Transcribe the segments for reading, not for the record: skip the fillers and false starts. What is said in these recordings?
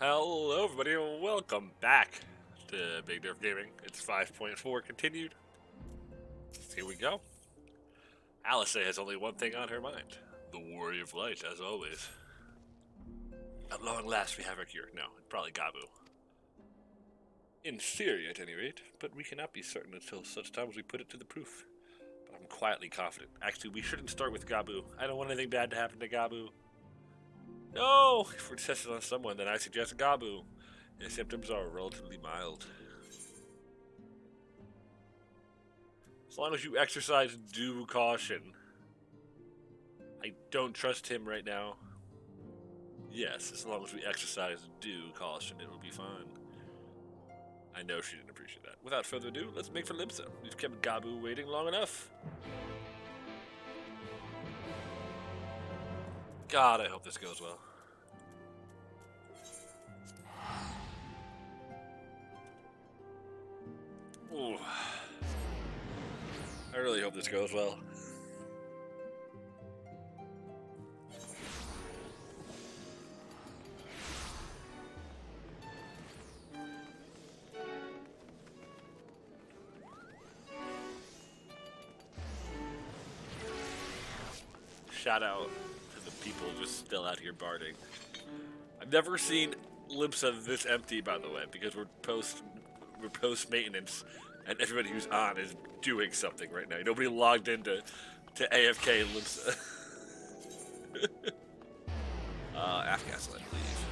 Hello everybody and welcome back to BigDerf Gaming. It's 5.4 continued. Here we go. Alice has only one thing on her mind. The Warrior of Light, as always. At long last we have her cure. No, probably Gabu. In theory at any rate, but we cannot be certain until such time as we put it to the proof. But I'm quietly confident. Actually, we shouldn't start with Gabu. I don't want anything bad to happen to Gabu. No! If we're testing on someone, then I suggest Gabu. His symptoms are relatively mild. As long as you exercise due caution. I don't trust him right now. Yes, as long as we exercise due caution, it will be fine. I know she didn't appreciate that. Without further ado, let's make for Limsa. We've kept Gabu waiting long enough. God, I hope this goes well. Ooh. I really hope this goes well. Shout out to the people just still out here barding. I've never seen Limsa this empty, by the way, because we're post maintenance, and everybody who's on is doing something right now. Nobody logged into AFK Limsa. Afghanistan, please.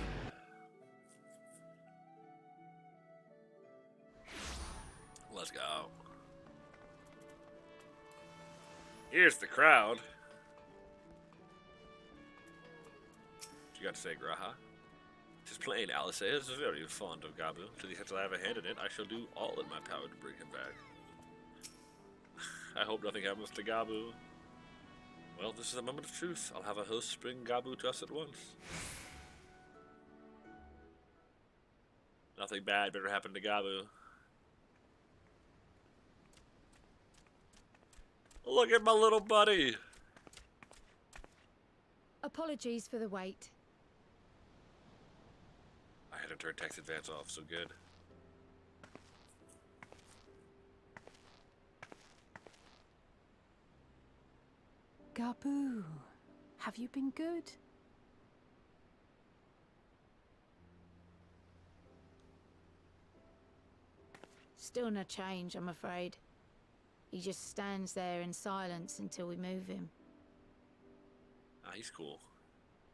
Let's go. Here's the crowd. What you got to say, Graha? Just plain, Alice is very fond of Gabu. To the extent I have a hand in it, I shall do all in my power to bring him back. I hope nothing happens to Gabu. Well, this is a moment of truth. I'll have a host bring Gabu to us at once. Nothing bad better happen to Gabu. Look at my little buddy. Apologies for the wait. I had to turn text advance off, so good. Gabu, have you been good? Still no change, I'm afraid. He just stands there in silence until we move him. Ah, he's cool.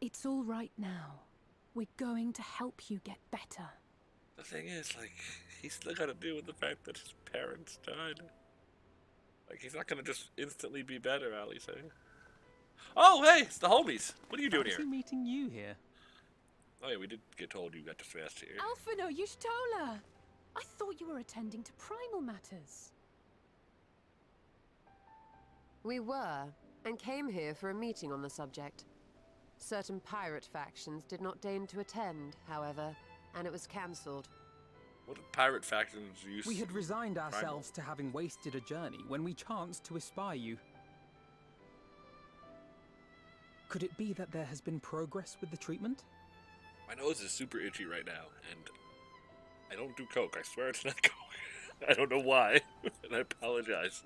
It's all right now. We're going to help you get better. The thing is, like, he's still got to deal with the fact that his parents died. Like, he's not gonna just instantly be better, Ali's saying. Oh, hey, it's the homies. What are you doing here? Fancy meeting you here. Oh yeah, we did get told you got dispatched here. Alphino, Yushtola! I thought you were attending to primal matters. We were, and came here for a meeting on the subject. Certain pirate factions did not deign to attend, however, and it was cancelled. What did pirate factions use? We had resigned ourselves to having wasted a journey when we chanced to espy you. Could it be that there has been progress with the treatment? My nose is super itchy right now, and I don't do coke. I swear it's not coke. I don't know why, and I apologize.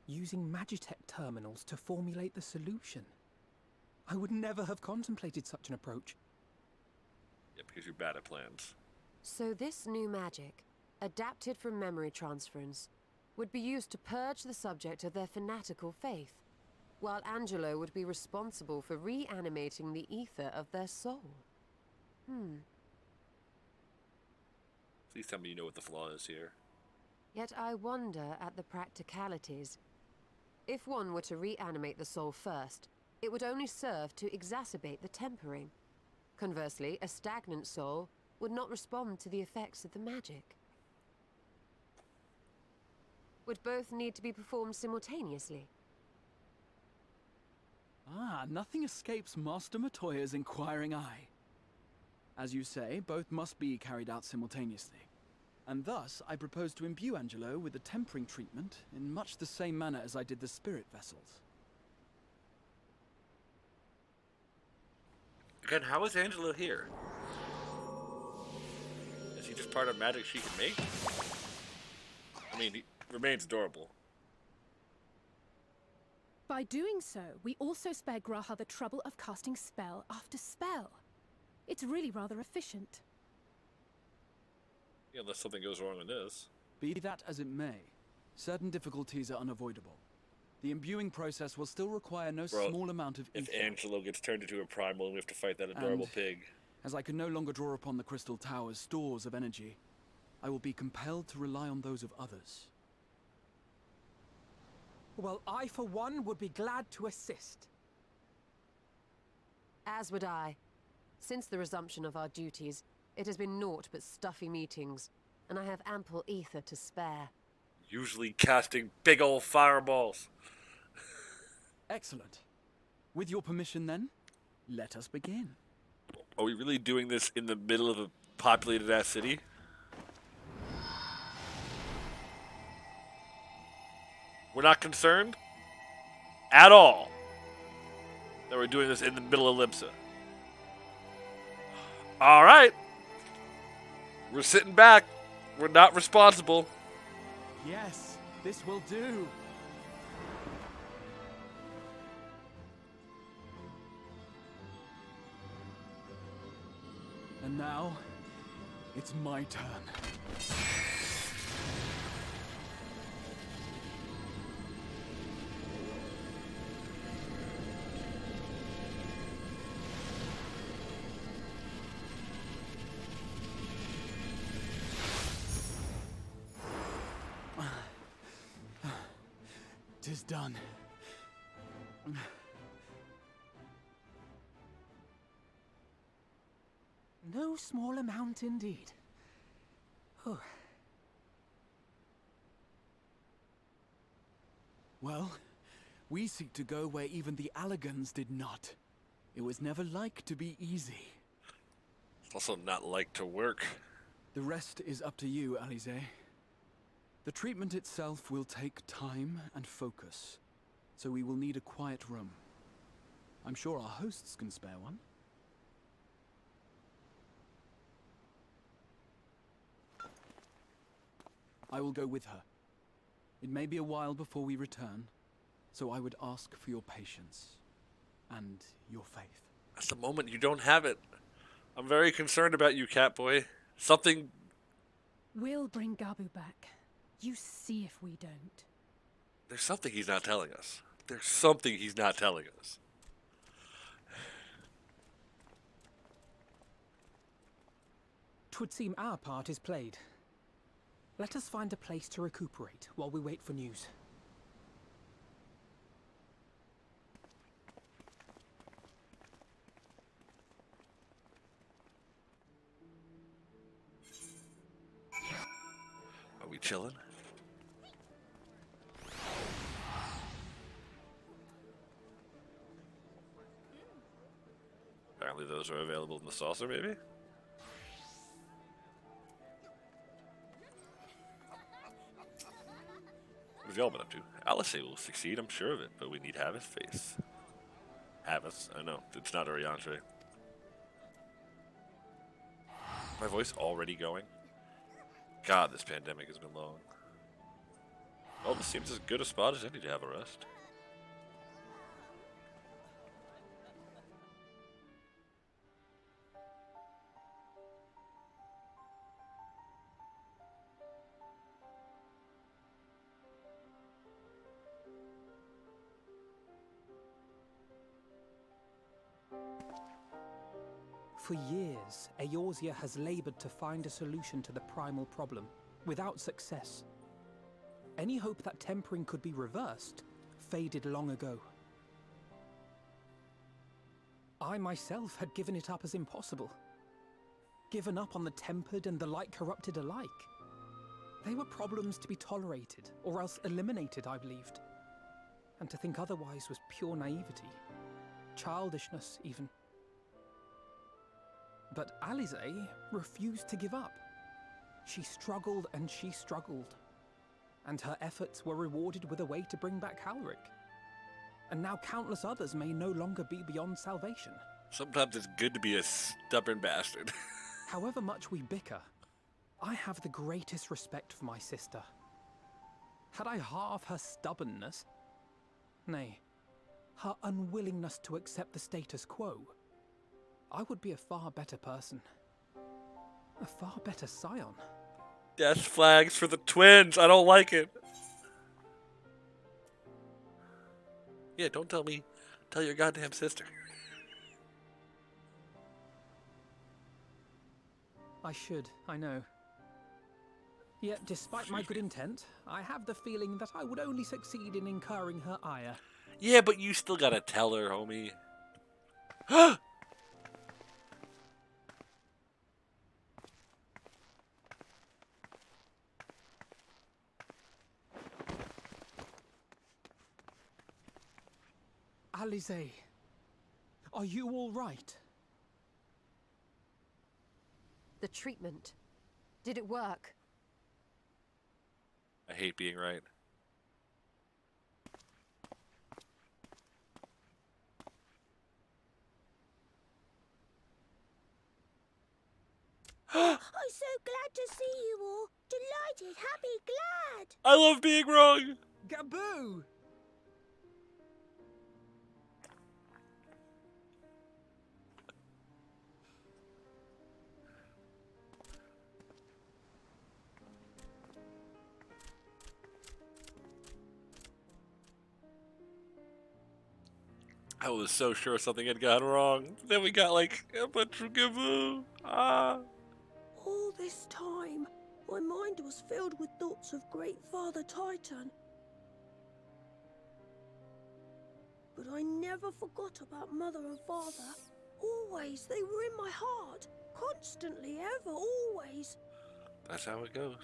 Using Magitech terminals to formulate the solution. I would never have contemplated such an approach. Yeah, because you're bad at plans. So this new magic, adapted from memory transference, would be used to purge the subject of their fanatical faith, while Angelo would be responsible for reanimating the ether of their soul. Please tell me you know what the flaw is here. Yet I wonder at the practicalities. If one were to reanimate the soul first, it would only serve to exacerbate the tempering. Conversely, a stagnant soul would not respond to the effects of the magic. Would both need to be performed simultaneously? Ah, nothing escapes Master Matoya's inquiring eye. As you say, both must be carried out simultaneously. And thus, I propose to imbue Angelo with the tempering treatment in much the same manner as I did the spirit vessels. Again, how is Angelo here? Is he just part of magic she can make? I mean, he remains adorable. By doing so, we also spare Graha the trouble of casting spell after spell. It's really rather efficient. Yeah, unless something goes wrong with this. Be that as it may, certain difficulties are unavoidable. The imbuing process will still require no small amount of If ether. Angelo gets turned into a primal and we have to fight that adorable pig. As I can no longer draw upon the Crystal Tower's stores of energy, I will be compelled to rely on those of others. Well, I, for one, would be glad to assist. As would I. Since the resumption of our duties, it has been naught but stuffy meetings, and I have ample ether to spare. Usually casting big old fireballs. Excellent. With your permission, then, let us begin. Are we really doing this in the middle of a populated ass city? We're not concerned at all that we're doing this in the middle of Limsa. All right. We're sitting back. We're not responsible. Yes, this will do. And now, it's my turn. Tis done. No small amount indeed. Oh. Well, we seek to go where even the Allegans did not. It was never like to be easy. It's also not like to work. The rest is up to you, Alize. The treatment itself will take time and focus, so we will need a quiet room. I'm sure our hosts can spare one. I will go with her. It may be a while before we return, so I would ask for your patience and your faith. That's the moment you don't have it. I'm very concerned about you, Catboy. Something... We'll bring Gabu back. You see if we don't. There's something he's not telling us. There's something he's not telling us. 'Twould seem our part is played. Let us find a place to recuperate while we wait for news. Are we chilling? Apparently those are available in the saucer, maybe? What have y'all been up to? Alice will succeed, I'm sure of it, but we need Havith's face. Havith's? I know, it's not Oriantre. My voice already going? God, this pandemic has been long. Well, this seems as good a spot as any to have a rest. For years, Eorzea has labored to find a solution to the primal problem, without success. Any hope that tempering could be reversed faded long ago. I myself had given it up as impossible. Given up on the tempered and the light corrupted alike. They were problems to be tolerated, or else eliminated, I believed. And to think otherwise was pure naivety. Childishness, even. But Alize refused to give up. She struggled and she struggled. And her efforts were rewarded with a way to bring back Halric. And now countless others may no longer be beyond salvation. Sometimes it's good to be a stubborn bastard. However much we bicker, I have the greatest respect for my sister. Had I half her stubbornness, nay, her unwillingness to accept the status quo, I would be a far better person. A far better scion. Death flags for the twins. I don't like it. Yeah, don't tell me. Tell your goddamn sister. I should, I know. Yet, despite my good intent, I have the feeling that I would only succeed in incurring her ire. Yeah, but you still gotta tell her, homie. Alize, are you all right? The treatment. Did it work? I hate being right. I'm so glad to see you all. Delighted, happy, glad. I love being wrong. Gaboo! I was so sure something had gone wrong. Then we got like a bunch of gaboo. Ah. All this time, my mind was filled with thoughts of Great Father Titan. But I never forgot about Mother and Father. Always, they were in my heart. Constantly, ever, always. That's how it goes.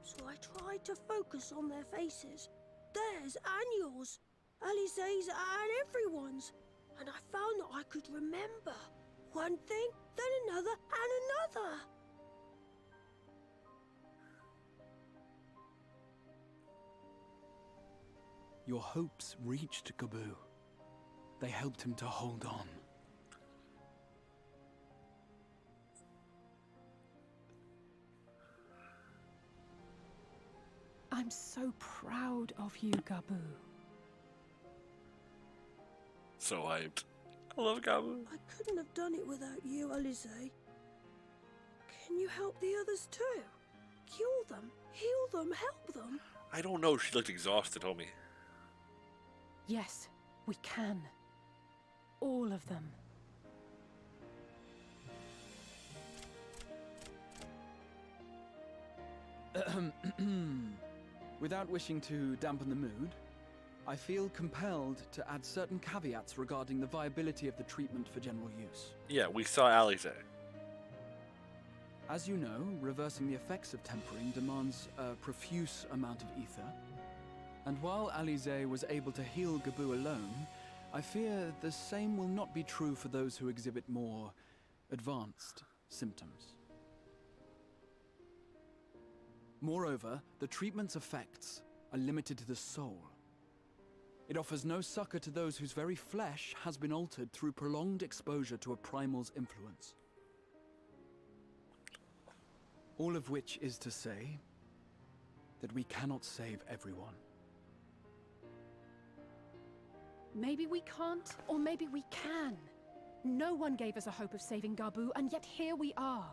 So I tried to focus on their faces. Theirs and yours. Alize's and everyone's. And I found that I could remember. One thing, then another, and another. Your hopes reached Gaboo. They helped him to hold on. I'm so proud of you, Gaboo. So hyped. I love gaboo. I couldn't have done it without you, Alize. Can you help the others too? Cure them, heal them, help them. I don't know. She looked exhausted, homie. Yes, we can. All of them. Without wishing to dampen the mood, I feel compelled to add certain caveats regarding the viability of the treatment for general use. Yeah, we saw Alize. As you know, reversing the effects of tempering demands a profuse amount of ether. And while Alize was able to heal Gaboo alone, I fear the same will not be true for those who exhibit more advanced symptoms. Moreover, the treatment's effects are limited to the soul. It offers no succor to those whose very flesh has been altered through prolonged exposure to a primal's influence. All of which is to say that we cannot save everyone. Maybe we can't, or maybe we can. No one gave us a hope of saving Gaboo, and yet here we are.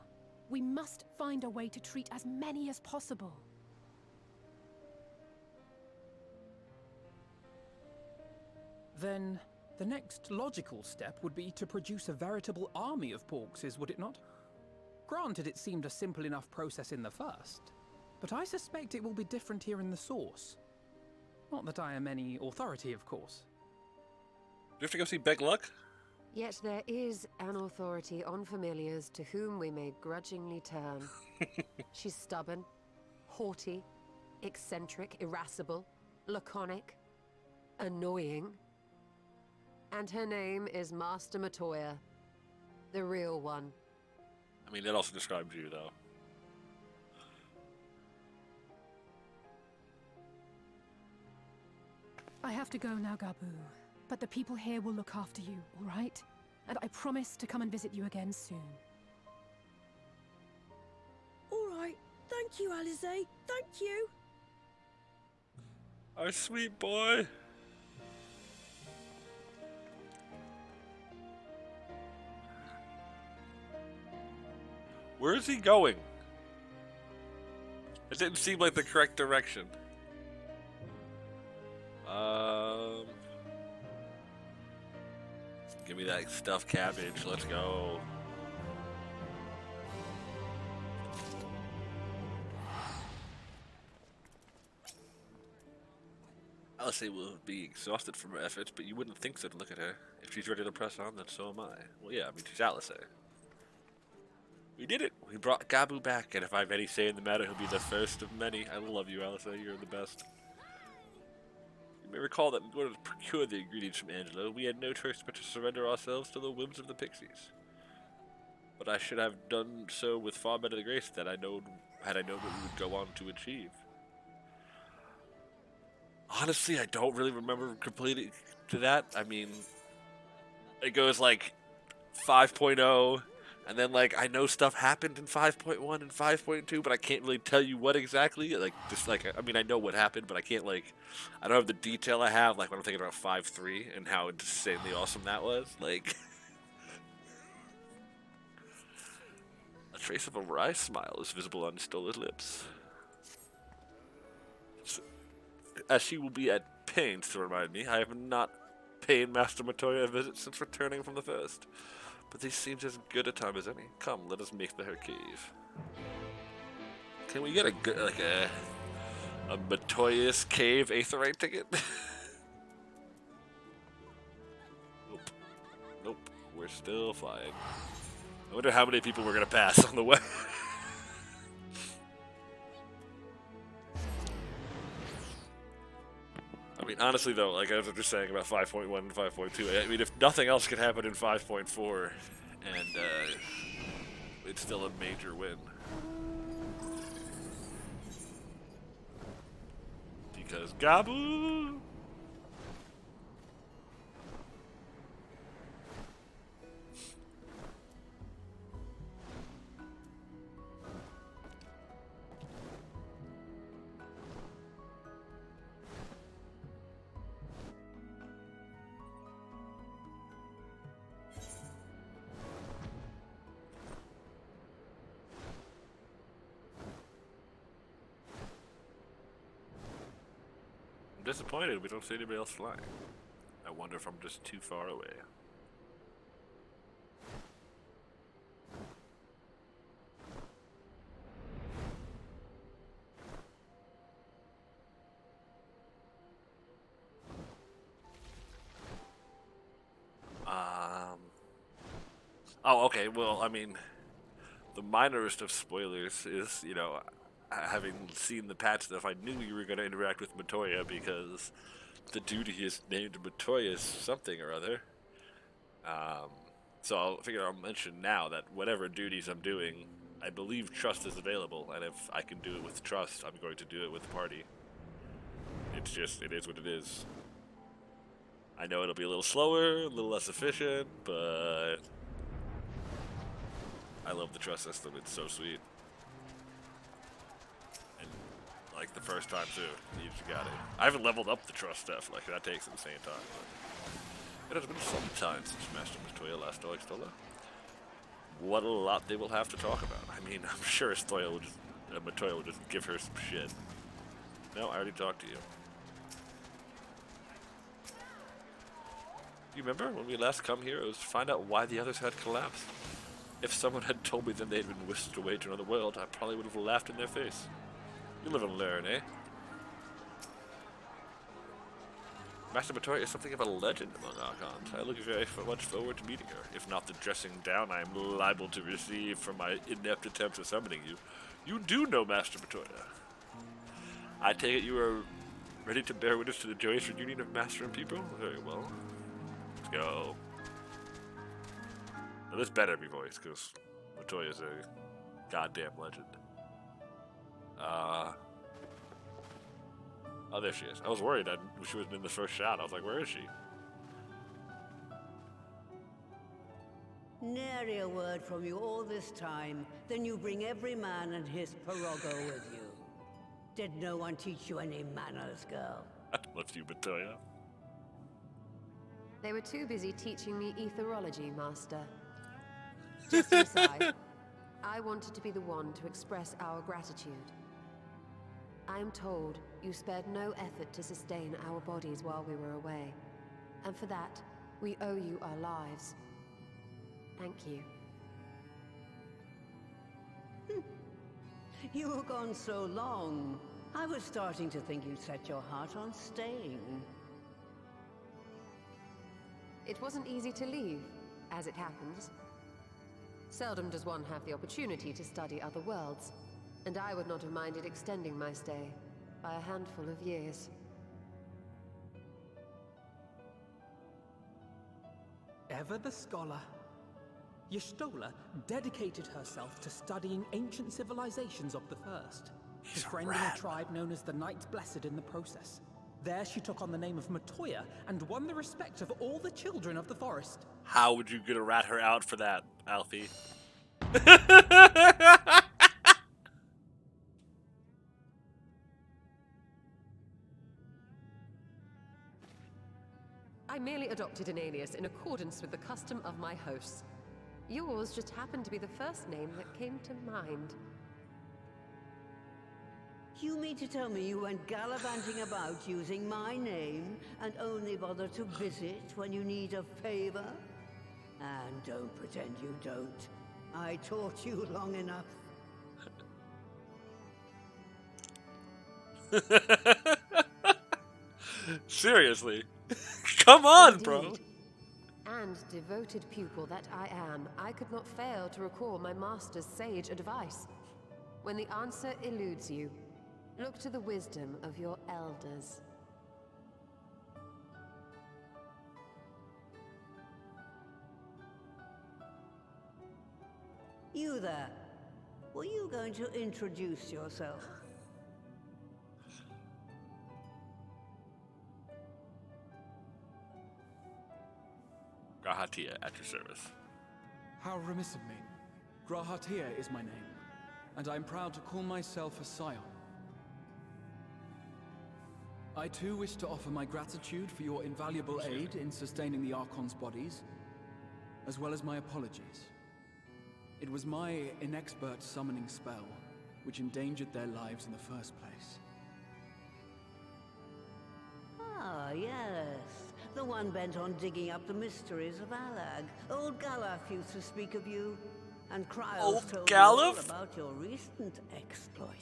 We must find a way to treat as many as possible. Then, the next logical step would be to produce a veritable army of Porkses, would it not? Granted, it seemed a simple enough process in the first, but I suspect it will be different here in the source. Not that I am any authority, of course. Do you have to go see Beck Luck? Yet there is an authority on familiars to whom we may grudgingly turn. She's stubborn, haughty, eccentric, irascible, laconic, annoying. And her name is Master Matoya, the real one. I mean, that also describes you, though. I have to go now, Gaboo. But the people here will look after you, all right? and I promise to come and visit you again soon. All right. Thank you, Alice. Thank you. Our sweet boy. Where is he going? It didn't seem like the correct direction. Give me that stuffed cabbage. Let's go. Alice will be exhausted from her efforts, but you wouldn't think so to look at her. If she's ready to press on, then so am I. Well, yeah, I mean, she's Alice. We did it! We brought Gabu back, and if I have any say in the matter, he'll be the first of many. I love you, Alice. You're the best. You may recall that in order to procure the ingredients from Angelo, we had no choice but to surrender ourselves to the whims of the pixies. But I should have done so with far better grace than had I known what we would go on to achieve. Honestly, I don't really remember completely to that. I mean, it goes like 5.0, and then like I know stuff happened in 5.1 and 5.2, but I can't really tell you what exactly. Like just like I mean, I know what happened, but I can't like I don't have the detail I have like when I'm thinking about 5.3 and how insanely awesome that was. Like a trace of a wry smile is visible on Stola's lips, as she will be at pains to remind me. I have not paid Master Matoya a visit since returning from the first. But this seems as good a time as any. Come, let us make for her cave. Can we get a good, like a Matoya's cave Aetherite ticket? Nope. Nope. We're still flying. I wonder how many people we're gonna pass on the way. I mean, honestly though, like I was just saying about 5.1 and 5.2, I mean, if nothing else could happen in 5.4, and it's still a major win. Because Gabu! I'm disappointed we don't see anybody else flying. I wonder if I'm just too far away. Oh, okay, well, I mean, the minorest of spoilers is, you know, having seen the patch stuff, I knew you were going to interact with Matoya because the duty is named Matoya something or other. So I figure I'll mention now that whatever duties I'm doing, I believe trust is available, and if I can do it with trust, I'm going to do it with the party. It's just, it is what it is. I know it'll be a little slower, a little less efficient, but I love the trust system. It's so sweet. And like the first time too, you just got it. I haven't leveled up the trust stuff. Like that takes insane time. But it has been some time since Master Matoya last saw Stola. What a lot they will have to talk about. I mean, I'm sure Matoya will just give her some shit. No, I already talked to you. You remember when we last come here? It was to find out why the others had collapsed. If someone had told me then they'd been whisked away to another world, I probably would have laughed in their face. You live and learn, eh? Master Matoya is something of a legend among Archons. I look very much forward to meeting her, if not the dressing down I am liable to receive from my inept attempts at summoning you. You do know Master Matoya. I take it you are ready to bear witness to the joyous reunion of Master and people? Very well. Let's go. Now, this better be voiced, because Matoya is a goddamn legend. Oh, there she is. I was worried that she wasn't in the first shot. I was like, where is she? Nary a word from you all this time, then you bring every man and his pirogo with you. Did no one teach you any manners, girl? Love you, Matoya. They were too busy teaching me etherology, Master. Just an aside, I wanted to be the one to express our gratitude. I am told you spared no effort to sustain our bodies while we were away. And for that, we owe you our lives. Thank you. You were gone so long. I was starting to think you'd set your heart on staying. It wasn't easy to leave, as it happens. Seldom does one have the opportunity to study other worlds, and I would not have minded extending my stay by a handful of years. Ever the scholar. Y'shtola dedicated herself to studying ancient civilizations of the First, befriending a tribe known as the Knights Blessed in the process. There she took on the name of Matoya and won the respect of all the children of the forest. How would you get a rat her out for that, Alfie? I merely adopted an alias in accordance with the custom of my hosts. Yours just happened to be the first name that came to mind. You mean to tell me you went gallivanting about using my name and only bother to visit when you need a favor? And don't pretend you don't. I taught you long enough. Seriously. Come on, Indeed. bro. And devoted pupil that I am, I could not fail to recall my master's sage advice. When the answer eludes you, look to the wisdom of your elders. You there. Were you going to introduce yourself? Grahatia at your service. How remiss of me. Grahatia is my name, and I'm proud to call myself a Scion. I too wish to offer my gratitude for your invaluable aid in sustaining the Archon's bodies, as well as my apologies. It was my inexpert summoning spell which endangered their lives in the first place. Ah, yes. The one bent on digging up the mysteries of Alag. Old Galaf used to speak of you, and Kryos Old told me all Galaf? about your recent exploits.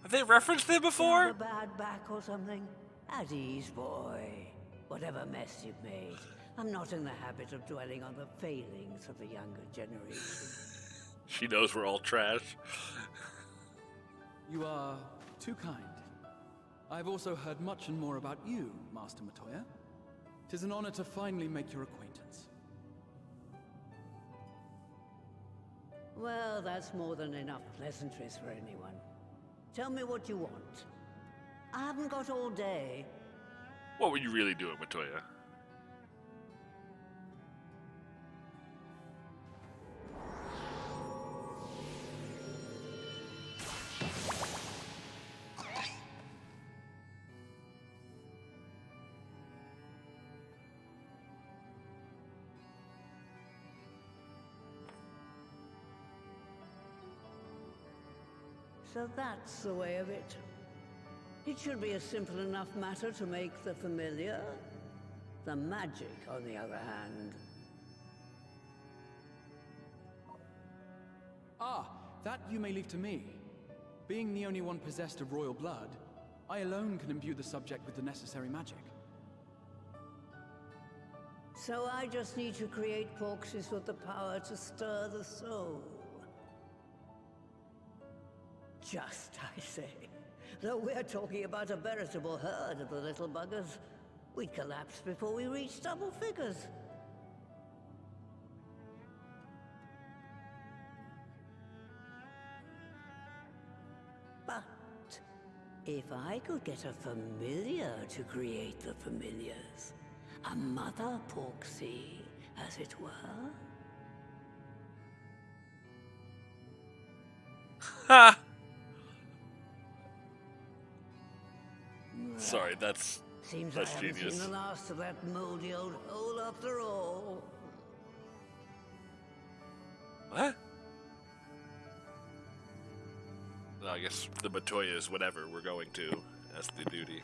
Have they referenced him Have before? a bad back or something? At ease, boy. Whatever mess you've made, I'm not in the habit of dwelling on the failings of the younger generation. She knows we're all trash. You are too kind. I've also heard much and more about you, Master Matoya. 'Tis an honor to finally make your acquaintance. Well, that's more than enough pleasantries for anyone. Tell me what you want. I haven't got all day. What were you really doing, Matoya? So that's the way of it. It should be a simple enough matter to make the familiar. The magic, on the other hand. Ah, that you may leave to me. Being the only one possessed of royal blood, I alone can imbue the subject with the necessary magic. So I just need to create corpses with the power to stir the soul. Just, I say. Though we're talking about a veritable herd of the little buggers, we'd collapse before we reached double figures. But if I could get a familiar to create the familiars, a mother Porksy, as it were. Ha! Sorry, that's Seems that's I haven't genius. seen the last of that moldy old hole after all. What? Well, I guess the Matoyas, whatever, we're going to. That's the duty.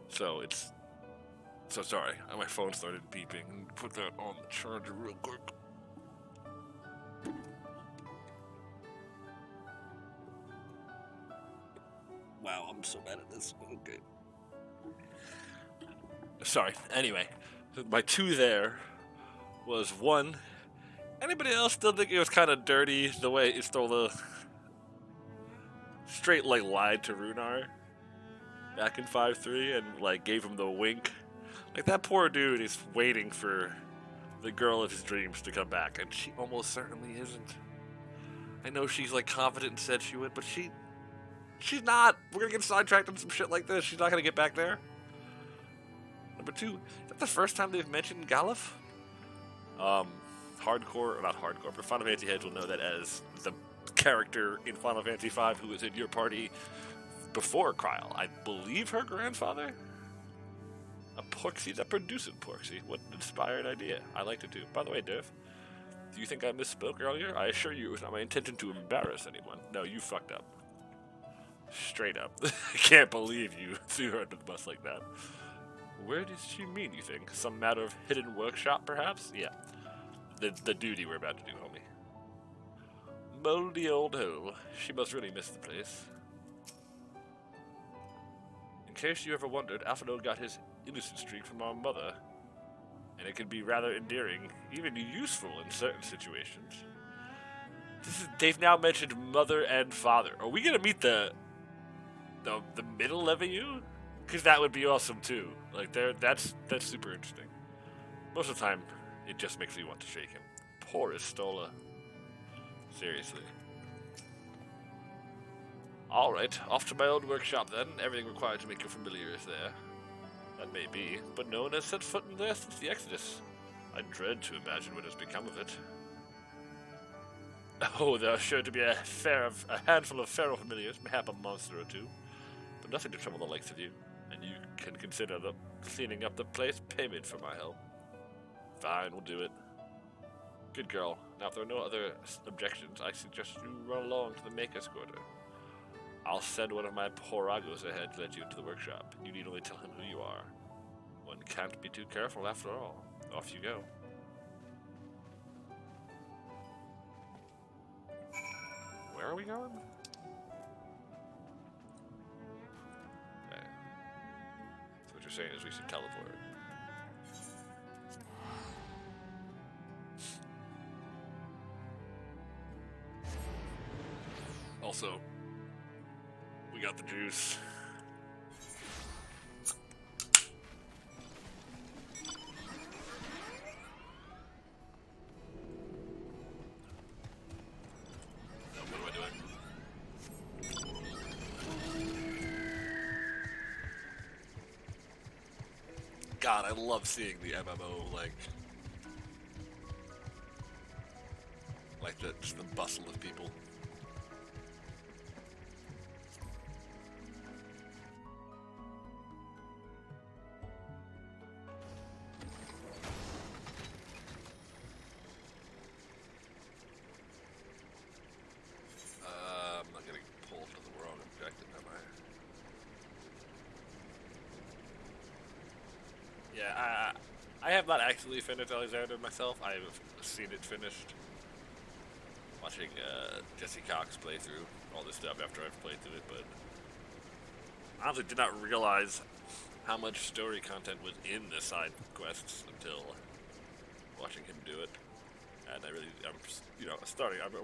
So it's... So sorry, my phone started beeping. Put that on the charger real quick. Wow, I'm so bad at this. Okay. Sorry. Anyway, my two there was one. Anybody else still think it was kind of dirty the way it stole the straight like lied to Runar back in 5.3 and like gave him the wink? Like that poor dude is waiting for the girl of his dreams to come back, and she almost certainly isn't. I know she's like confident and said she would, but she's not. We're gonna get sidetracked on some shit like this. She's not gonna get back there. Number two, is that the first time they've mentioned Galuf? Hardcore, or not hardcore, but Final Fantasy heads will know that as the character in Final Fantasy V who was in your party before Kryl. I believe her grandfather? A Porksy that produced Porksy. What an inspired idea. I liked it too. By the way, Derf, do you think I misspoke earlier? I assure you it was not my intention to embarrass anyone. No, you fucked up. Straight up. I can't believe you threw her under the bus like that. Where does she mean, you think? Some matter of hidden workshop, perhaps? Yeah. The duty we're about to do, homie. Moldy old hole. She must really miss the place. In case you ever wondered, Alphinaud got his innocent streak from our mother. And it can be rather endearing, even useful in certain situations. They've now mentioned mother and father. Are we gonna meet the middle of you? Because that would be awesome too. Like that's super interesting. Most of the time, it just makes me want to shake him. Poor Estola. Seriously. Alright, off to my old workshop then. Everything required to make you familiar is there. That may be, but no one has set foot in there since the Exodus. I dread to imagine what has become of it. Oh, there are sure to be a handful of feral familiars, mayhap a monster or two. But nothing to trouble the likes of you, and you can consider the cleaning up the place payment for my help. Fine, we'll do it. Good girl. Now, if there are no other objections, I suggest you run along to the Maker's Quarter. I'll send one of my poragos ahead to let you into the workshop. You need only tell him who you are. One can't be too careful after all. Off you go. Where are we going? Okay. So what you're saying is we should teleport. Also, we got the juice. Now, what am I doing? God, I love seeing the MMO, like just the bustle of people. I'm not getting pulled to the wrong objective, am I? Yeah, I have not actually finished Alexander myself. I have seen it finished. Watching Jesse Cox play through all this stuff after I've played through it, but I honestly did not realize how much story content was in the side quests until watching him do it. And I'm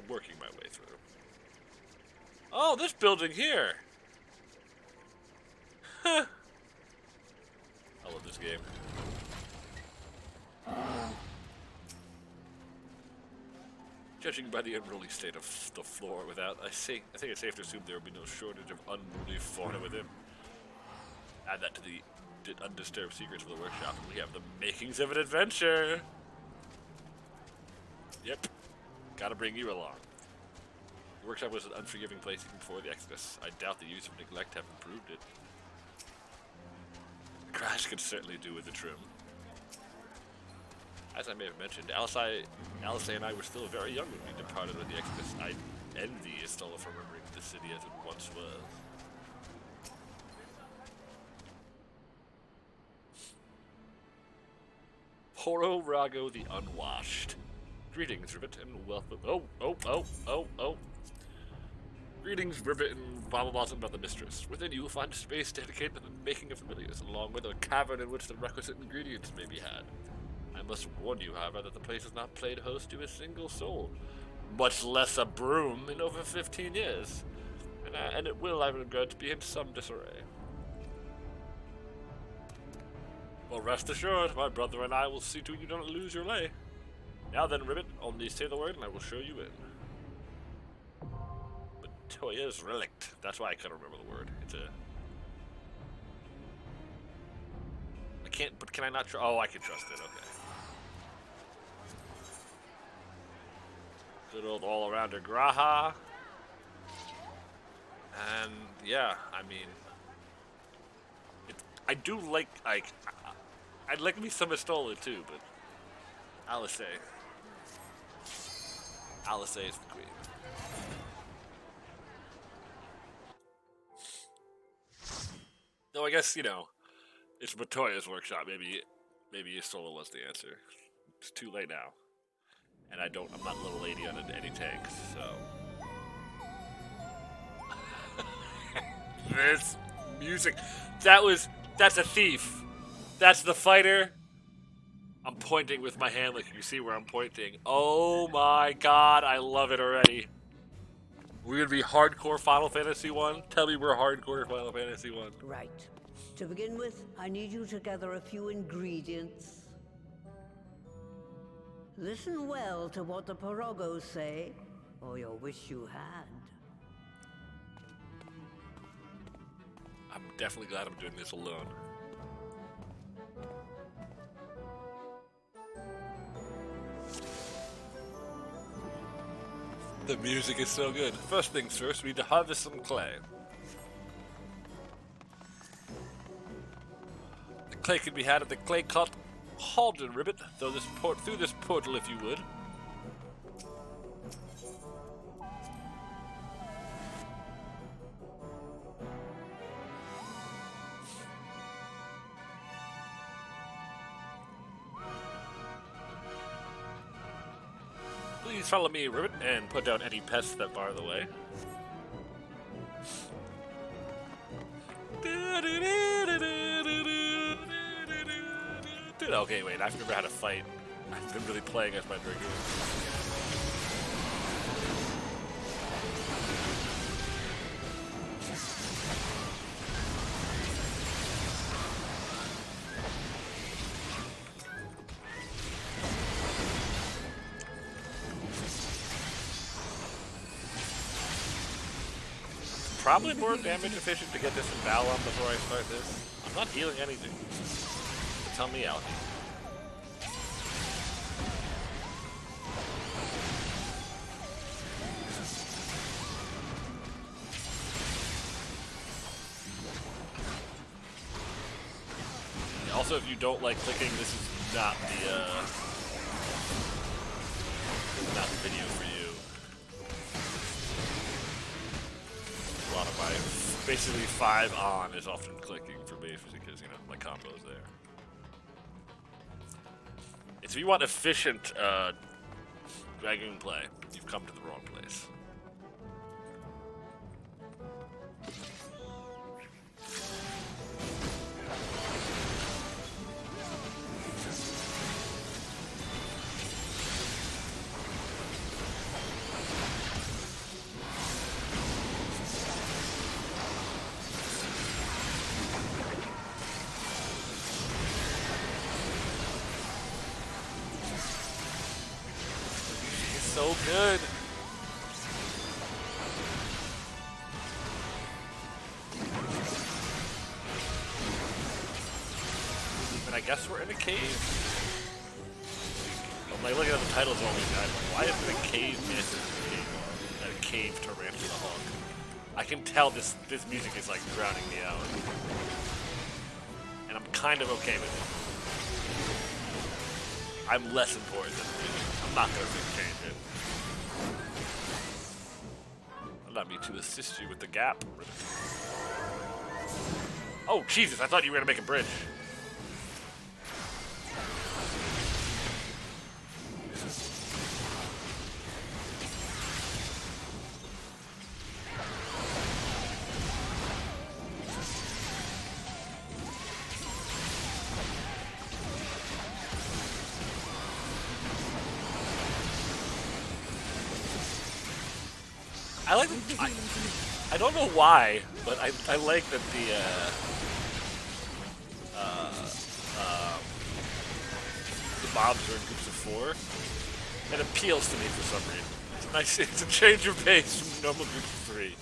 working my way through. Oh, this building here! Huh. I love this game. Judging by the unruly state of the floor without, I think it's safe to assume there will be no shortage of unruly fauna within. Add that to the undisturbed secrets of the workshop, and we have the makings of an adventure. Yep. Gotta bring you along. The workshop was an unforgiving place even before the Exodus. I doubt the use of neglect have improved it. The crash could certainly do with a trim. As I may have mentioned, Alice and I were still very young when we departed with the Exodus. I envy Istola for remembering the city as it once was. Horo Rago the Unwashed. Greetings, Rivet, and welcome. Oh. Greetings, Rivet, and blah about the mistress. Within you will find a space dedicated to the making of familiars, along with a cavern in which the requisite ingredients may be had. I must warn you, however, that the place has not played host to a single soul, much less a broom, in over 15 years. And it will, I regret, be in some disarray. Well, rest assured, my brother and I will see to you don't lose your lay. Now then, Rivet, only say the word and I will show you in. Matoya's Relict. That's why I couldn't remember the word. I can't, but can I not trust? Oh, I can trust it, okay. Good old all-arounder Graha. And, yeah, I mean... I do like, I'd like me some Istola too, but Alice is the queen. Though I guess, you know, it's Matoya's workshop. Maybe Istola was the answer. It's too late now. And I'm not a little lady on any tanks, so. This music, that's a thief. That's the fighter. I'm pointing with my hand like you see where I'm pointing. Oh my god, I love it already. We're gonna be hardcore Final Fantasy 1? Tell me we're hardcore Final Fantasy 1. Right. To begin with, I need you to gather a few ingredients. Listen well to what the Porogos say, or you'll wish you had. I'm definitely glad I'm doing this alone. The music is so good. First things first, we need to harvest some clay. The clay can be had at the clay cart Halden Ribbit, through this portal if you would. Please follow me, Ribbit, and put down any pests that bar the way. Okay, wait, I remember how to fight. I've been really playing as my Dragoon. Probably more damage efficient to get this in Balon before I start this. I'm not healing anything. So tell me, Alfie. Also, if you don't like clicking, this is not the video for you. A lot of my, basically 5 on is often clicking for me because, you know, my combo's there. If you want efficient Dragoon play, you've come to the wrong place. So good. And I guess we're in a cave. I'm like looking at the titles all these guys. Like, why is it a cave mantis and a cave tarantula hawk? I can tell this music is like drowning me out. And I'm kind of okay with it. I'm less important than the music. I'm not going to change it. Allow me to assist you with the gap. Oh, Jesus, I thought you were going to make a bridge. I like I don't know why, but I like that the mobs are in groups of 4. It appeals to me for some reason. It's a nice, it's a change of pace from normal groups of 3.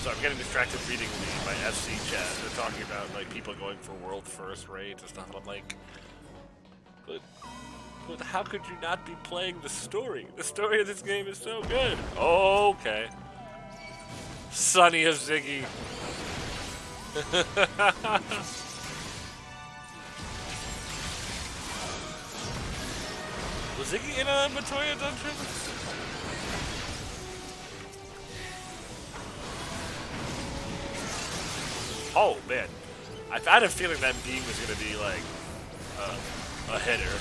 So I'm getting distracted reading my FC chat. They're talking about like people going for world first raids and stuff, and I'm like, but how could you not be playing the story? The story of this game is so good. Oh, okay. Sonny of Ziggy. Was Ziggy in a Matoya dungeon? Oh man, I had a feeling that beam was gonna be like a hitter.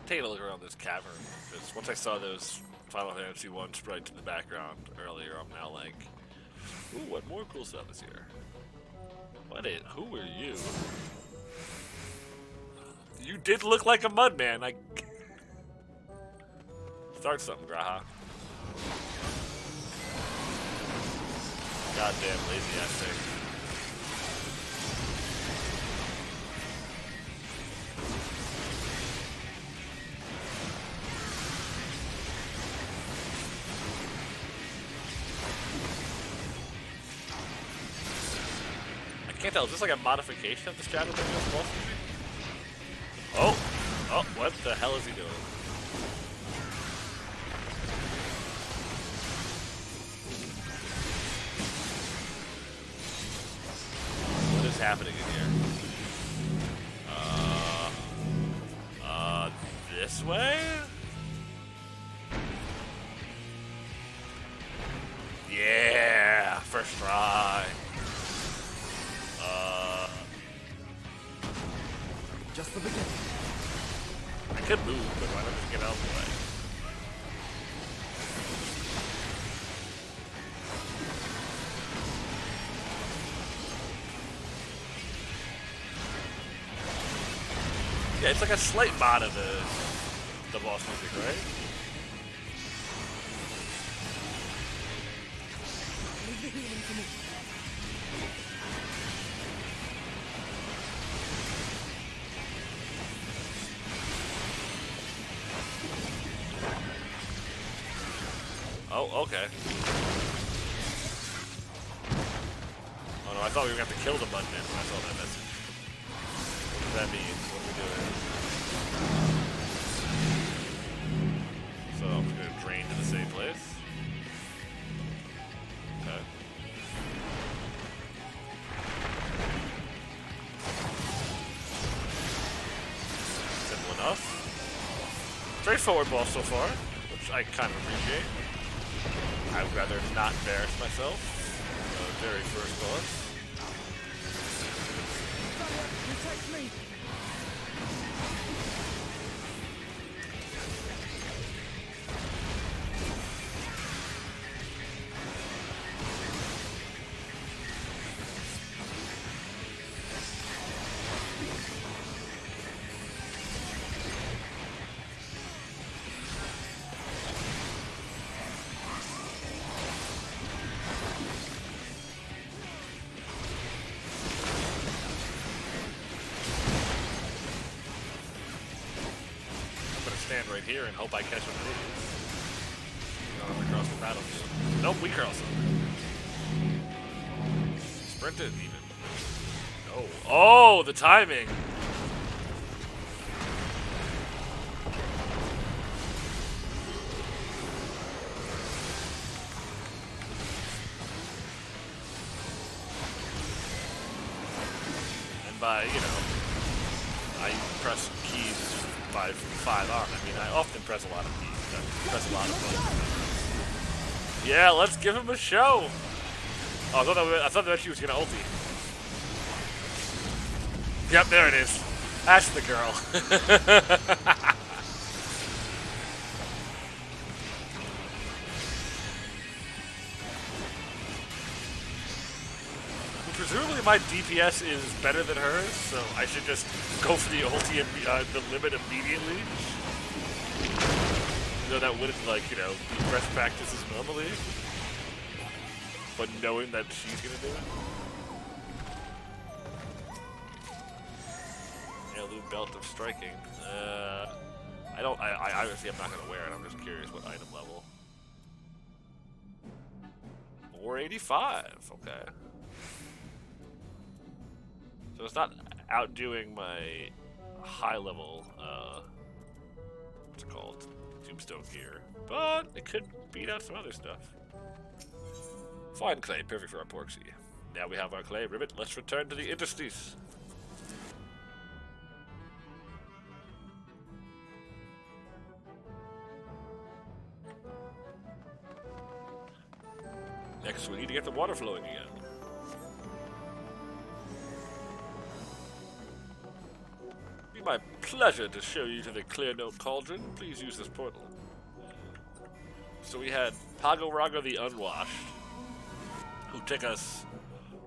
Taking a look around this cavern, because once I saw those Final Fantasy I sprites in the background earlier, I'm now like, ooh, what more cool stuff is here? Who are you? You did look like a mudman. Start something, Graha. Goddamn lazy ass thing. I can't tell, is this like a modification of the Shadowbringers boss? Oh! Oh, what the hell is he doing? What is happening in here? This way? Yeah! First try! Just the beginning. I could move, but why not just get out of the way? Yeah, it's like a slight mod of the boss music, right? Leave the healing to me. Oh, okay. Oh no, I thought we were going to have to kill the mudman when I saw that message. What does that mean? What are we doing? So I'm just going to drain to the same place. Okay. Simple enough. Straightforward boss so far, which I kind of appreciate. I'd rather not embarrass myself. The very first boss. Protect me! Stand right here and hope I catch one of these. Going across the battlefield. Nope, we cross them. Sprinted even. Oh, oh, the timing. And by, you know, I press keys by 5 on. I mean, I often press a lot of keys. I press a lot of buttons. Yeah, let's give him a show. Oh, I thought that she was gonna ulti. Yep, there it is. That's the girl. Presumably my DPS is better than hers, so I should just go for the ulti and the limit immediately. Though that wouldn't, like, you know, be best practices normally. But knowing that she's gonna do it. Heirloom belt of striking. I obviously I'm not gonna wear it, I'm just curious what item level. 485, okay. So it's not outdoing my high level, what's it called? Tombstone gear. But it could beat out some other stuff. Fine clay, perfect for our porksy. Now we have our clay ribbit, let's return to the interstice. Next we need to get the water flowing again. My pleasure to show you to the Clear Note Cauldron. Please use this portal. So we had Pago Rago the Unwashed, who took us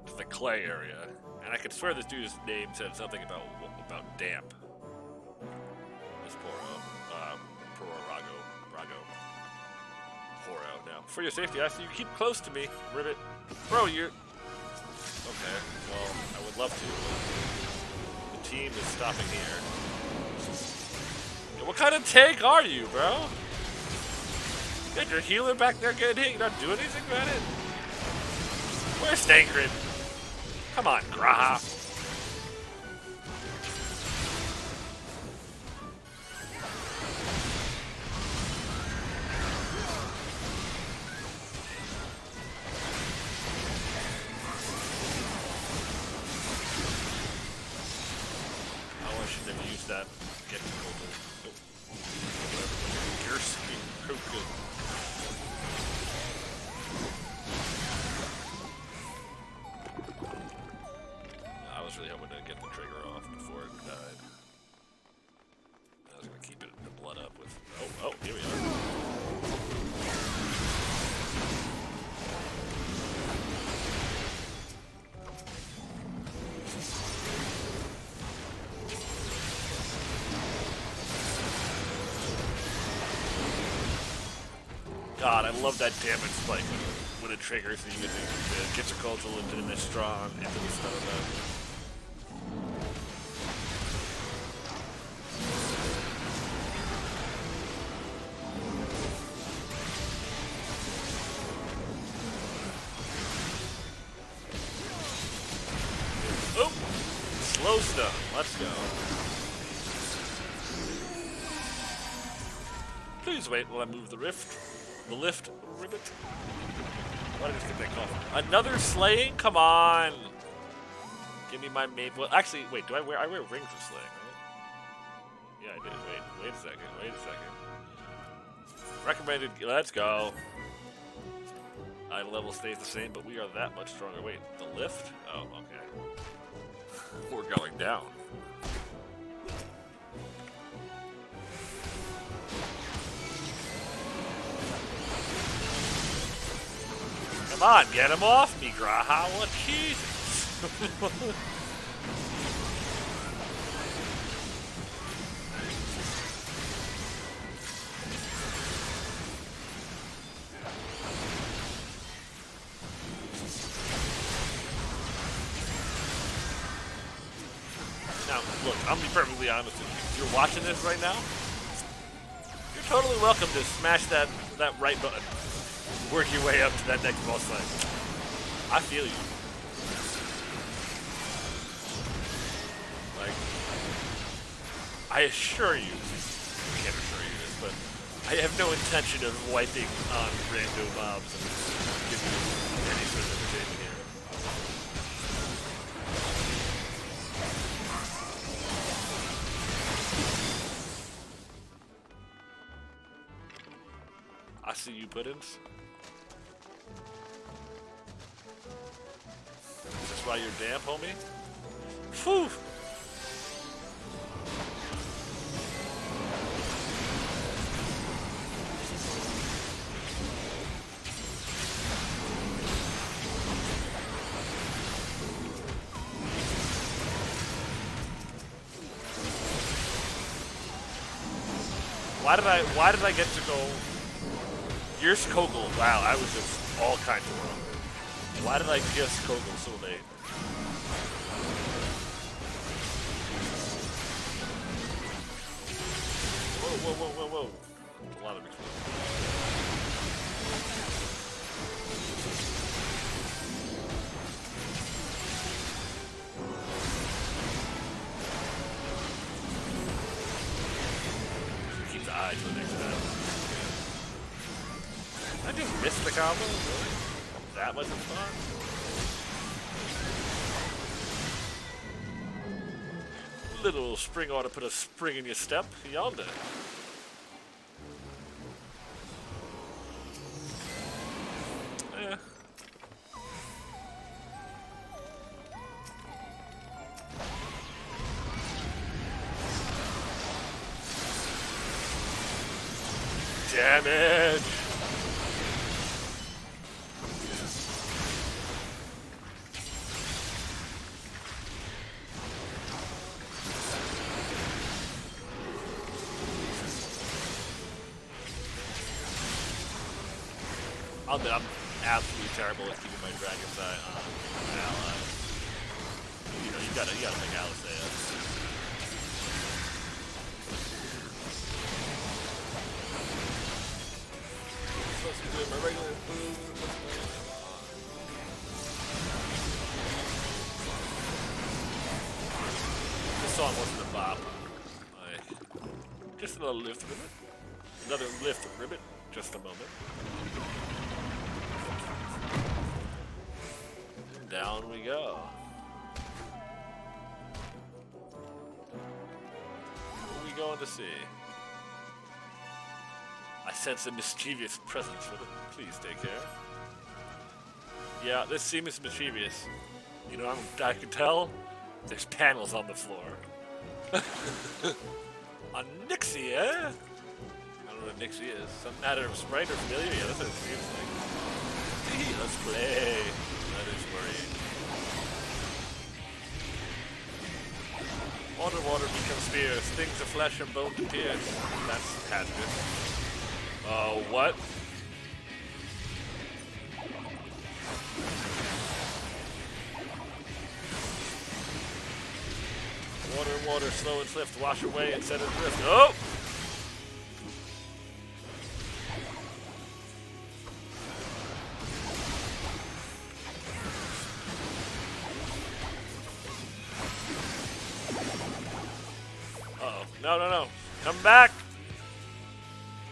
to the clay area, and I could swear this dude's name said something about damp. This poor Rago. Horo. Now, for your safety, I ask you keep close to me, Ribbit. Bro, you're okay. Well, I would love to. Team is stopping here. What kind of tank are you, bro? Get your healer back there getting hit. You're not doing anything about it? Where's Stankrid? Come on, Graha. That get colder. You're so good. I was really hoping to get the trigger off before it died. I was gonna keep it the blood up with. Oh, here we are. God, I love that damage spike when it triggers and you get your cultural into the strong into the stone. Oh! Slow stone. Let's go. Please wait while I move the rift. The lift ribbit. Why did I just get that call? Another slaying? Come on. Give me my main. Well, actually, wait. I wear rings of slaying, right? Yeah, I did. Wait a second. Wait a second. Recommended. Let's go. Idle level stays the same, but we are that much stronger. Wait, the lift? Oh, okay. We're going down. Come on, get him off me, Graha. What Jesus? Now, look, I'm gonna be perfectly honest with you. If you're watching this right now, you're totally welcome to smash that right button. Work your way up to that next boss fight. I feel you. Like, I assure you, I can't assure you this, but I have no intention of wiping on random mobs and giving you any sort of entertainment here. I see you, Puddins. Is this why you're damp, homie? Phew! Why did I get to go? Here's Kogel. Wow, I was just all kinds of wrong. Why did I guess Kogel so late? Whoa. A lot of explosions. Keep the eye for the next time. I just missed the combo? Really? That wasn't fun? Little spring ought to put a spring in your step yonder. Yeah. Damage! I'm absolutely terrible at keeping my Dragon's Eye on my ally. You know, you gotta make Alice say it. I'm supposed to be doing my regular food. This song wasn't a bop. Just another lift ribbit. Another lift ribbit. Just a moment. Down we go. What are we going to see? I sense a mischievous presence with it. Please take care. Yeah, this seems mischievous. You know, I can tell there's panels on the floor. A Nixie, eh? I don't know what Nixie is. Some matter of sprite or familiar? Yeah, that's what it seems like. Gee, let's play. That is worrying. Water becomes fierce. Things of flesh and bone to pierce. That's hazardous. What? Water, slow and swift, wash away and set it adrift. Oh! Uh-oh. No. Come back!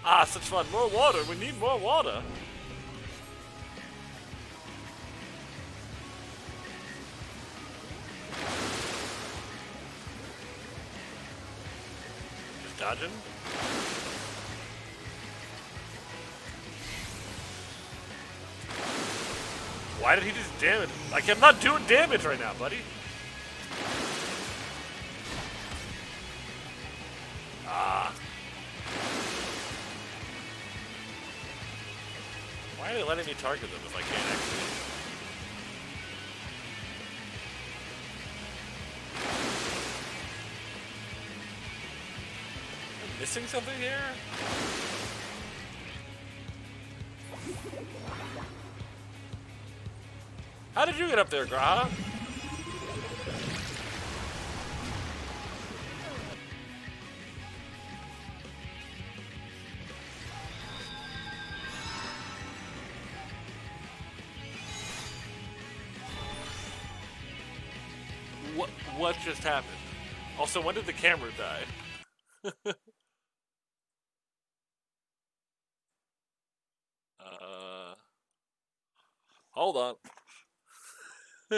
Ah, such fun. More water. We need more water. dodging? Why did he just damage? Like, I'm not doing damage right now, buddy. Why are they letting me target them if I can't actually? I'm missing something here? How did you get up there, Graha? What just happened? Also, when did the camera die? Hold on. Oh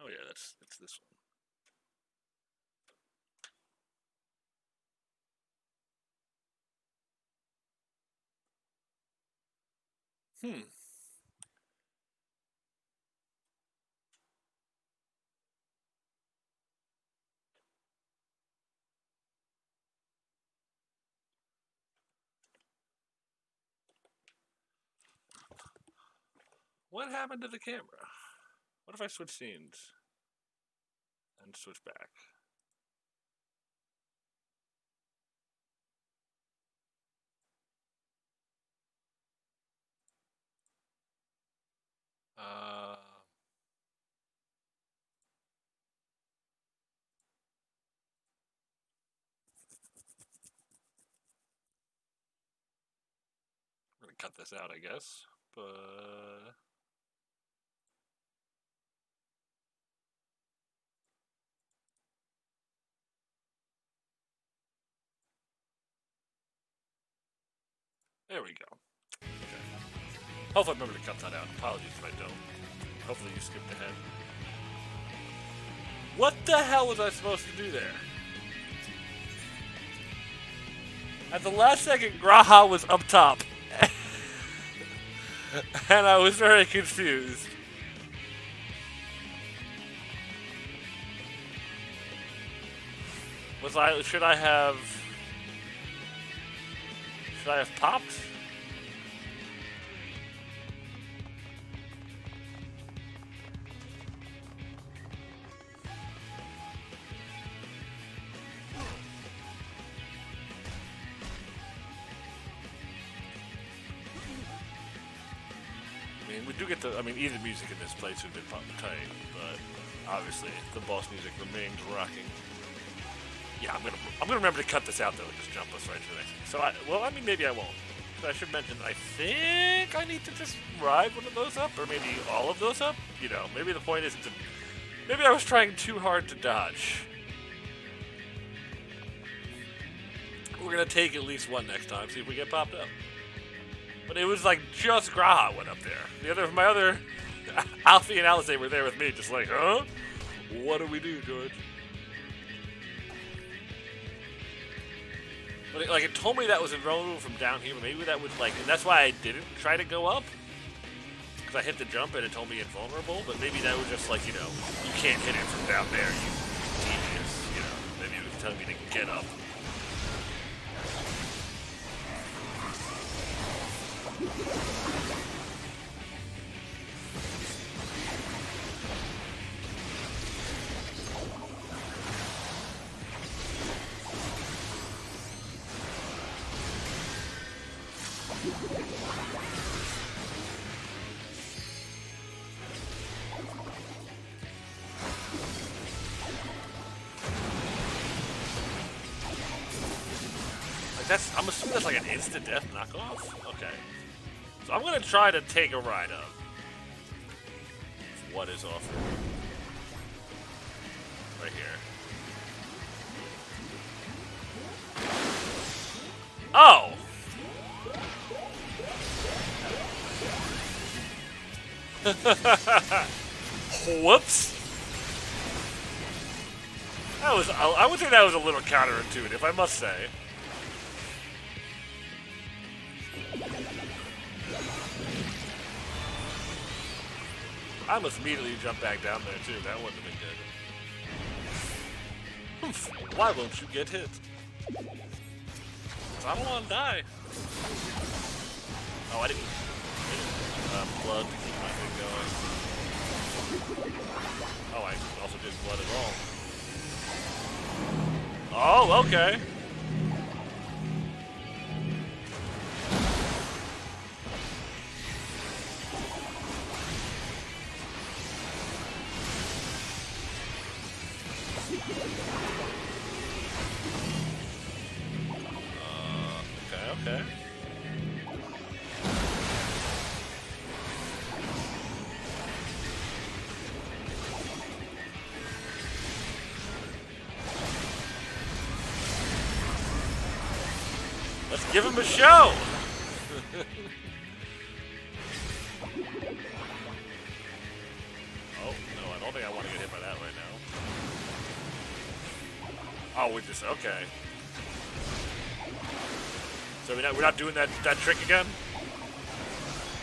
yeah, it's this one. What happened to the camera? What if I switch scenes and switch back? I'm gonna cut this out, I guess, but there we go. Okay. Hopefully I remember to cut that out. Apologies if I don't. Hopefully you skipped ahead. What the hell was I supposed to do there? At the last second, Graha was up top. And I was very confused. Should I have popped? We do get the, either music in this place would have been tight, but obviously the boss music remains rocking. Yeah, I'm gonna remember to cut this out though and just jump us right to the next one. So maybe I won't. So I should mention, I think I need to just ride one of those up, or maybe all of those up. You know, maybe the point isn't to. Maybe I was trying too hard to dodge. We're gonna take at least one next time, see if we get popped up. But it was like just Graha went up there. My other Alfie and Alice were there with me, just like, huh? What do we do, George? But it told me that was invulnerable from down here, but maybe that was and that's why I didn't try to go up. Because I hit the jump and it told me invulnerable, but maybe that was just you can't hit it from down there, you genius, Maybe it was telling me to get up. I'm assuming that's like an instant death knockoff? Okay. So I'm gonna try to take a ride up. What is offered? Right here. Oh! Whoops. That was, I would say that was a little counterintuitive, I must say. I must immediately jump back down there too. That wouldn't have been good. Oof. Why won't you get hit? I don't want to die. Oh, I didn't blood to keep my thing going. Oh, I also didn't blood at all. Oh, okay. Okay. Let's give him a show! Oh, no, I don't think I want to get hit by that right now. Oh, we just, okay. So we're not doing that trick again?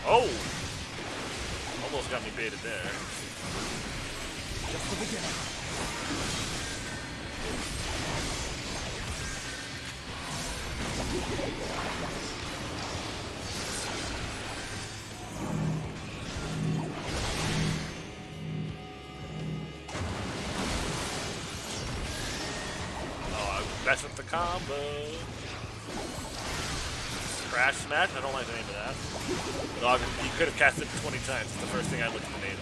Oh! Almost got me baited there. Just the beginning. Oh, I messed up the combo. Crash smash? I don't like the name of that. But you could have cast it 20 times. It's the first thing I looked at the name of.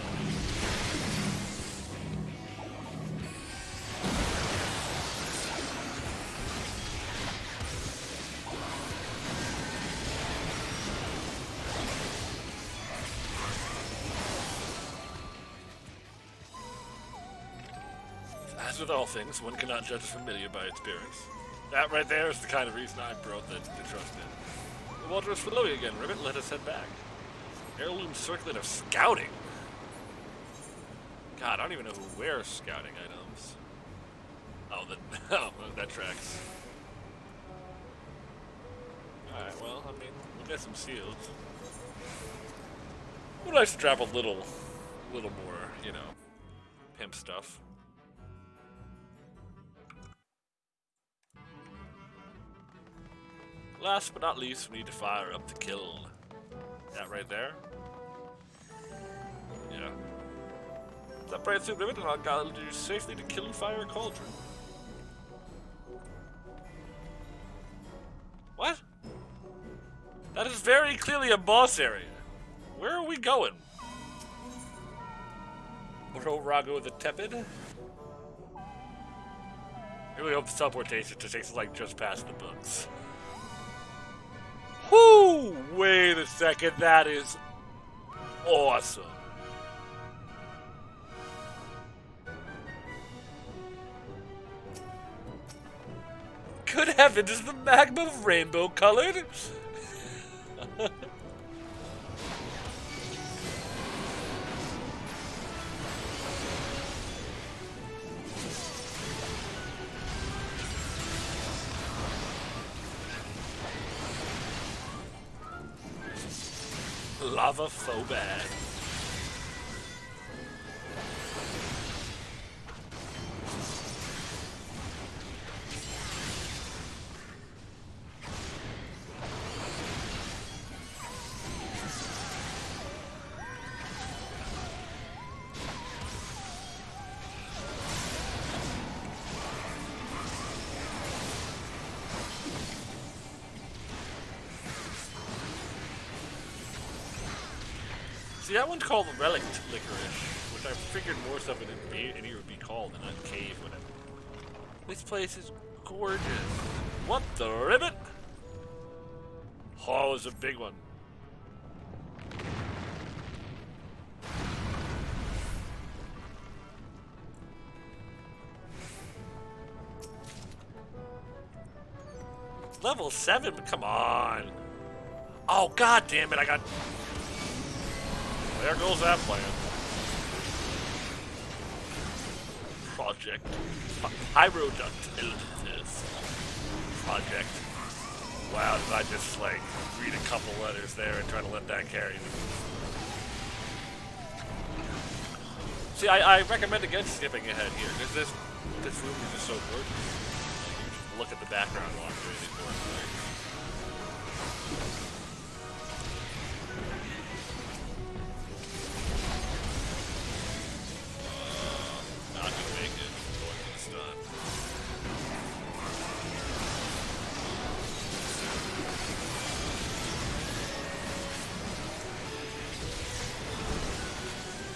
As with all things, one cannot judge a familiar by its appearance. That right there is the kind of reason I brought the trust in. The water is flowing again, Ribbit. Let us head back. Heirloom circlet of scouting. God, I don't even know who wears scouting items. Oh, that tracks. Alright, well, I mean, we'll get some seals. Would nice to drop a little more, you know, pimp stuff. Last but not least, we need to fire up the kiln. That right there? Yeah. Step right through the ribbon and I'll guide you safely to Kiln Fire Cauldron. What? That is very clearly a boss area. Where are we going? Bro Rago the Tepid? I really hope the teleportation just takes us like just past the books. Whoo! Wait a second, that is awesome. Good heavens, is the magma rainbow colored? Lava so bad. See, that one's called Relic Licorice, which I figured more stuff in here would be called in a cave. Whatever. This place is gorgeous. What the ribbit? Oh, it's a big one. Level 7? Come on. Oh, god damn it, I got... There goes that plan. project. Pyroduct Ellipsis project. Wow, did I just like read a couple letters there and try to let that carry me? See, I recommend against skipping ahead here because this room is just so gorgeous. Like, you just look at the background while I'm doing these boring things. Not gonna make it. Going to the stun.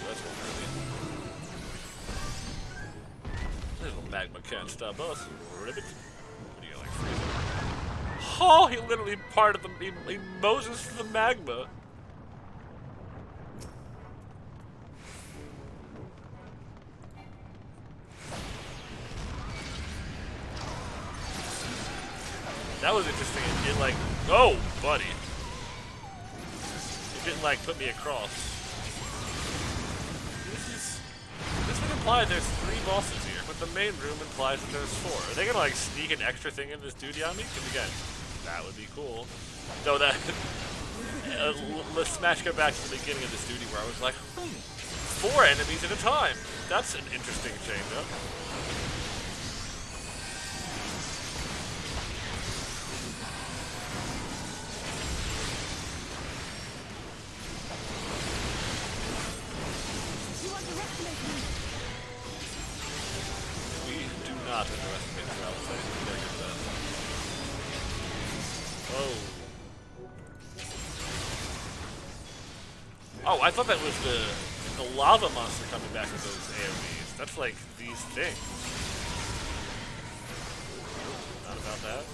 That's one really. Little magma can't stop us. Ribbit. What do you like, freezing? Oh, he literally parted the. He Moses the magma. That was interesting. It like, oh, buddy. It didn't like put me across. This would imply there's 3 bosses here, but the main room implies that there's 4. Are they gonna like sneak an extra thing in this duty on me? Because again, that would be cool. Though that, let's go back to the beginning of this duty where I was like, 4 enemies at a time. That's an interesting change up. Not underestimate the Alice. Oh. Oh, I thought that was the lava monster coming back with those AoEs. That's like these things. Not about that.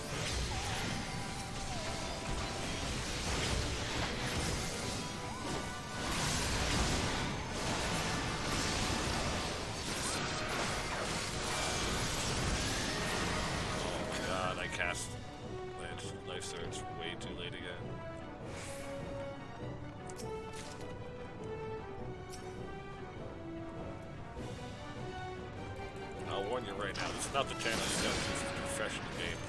Cast life surge way too late again. I'll warn you right now, this is not the channel you got to professional game.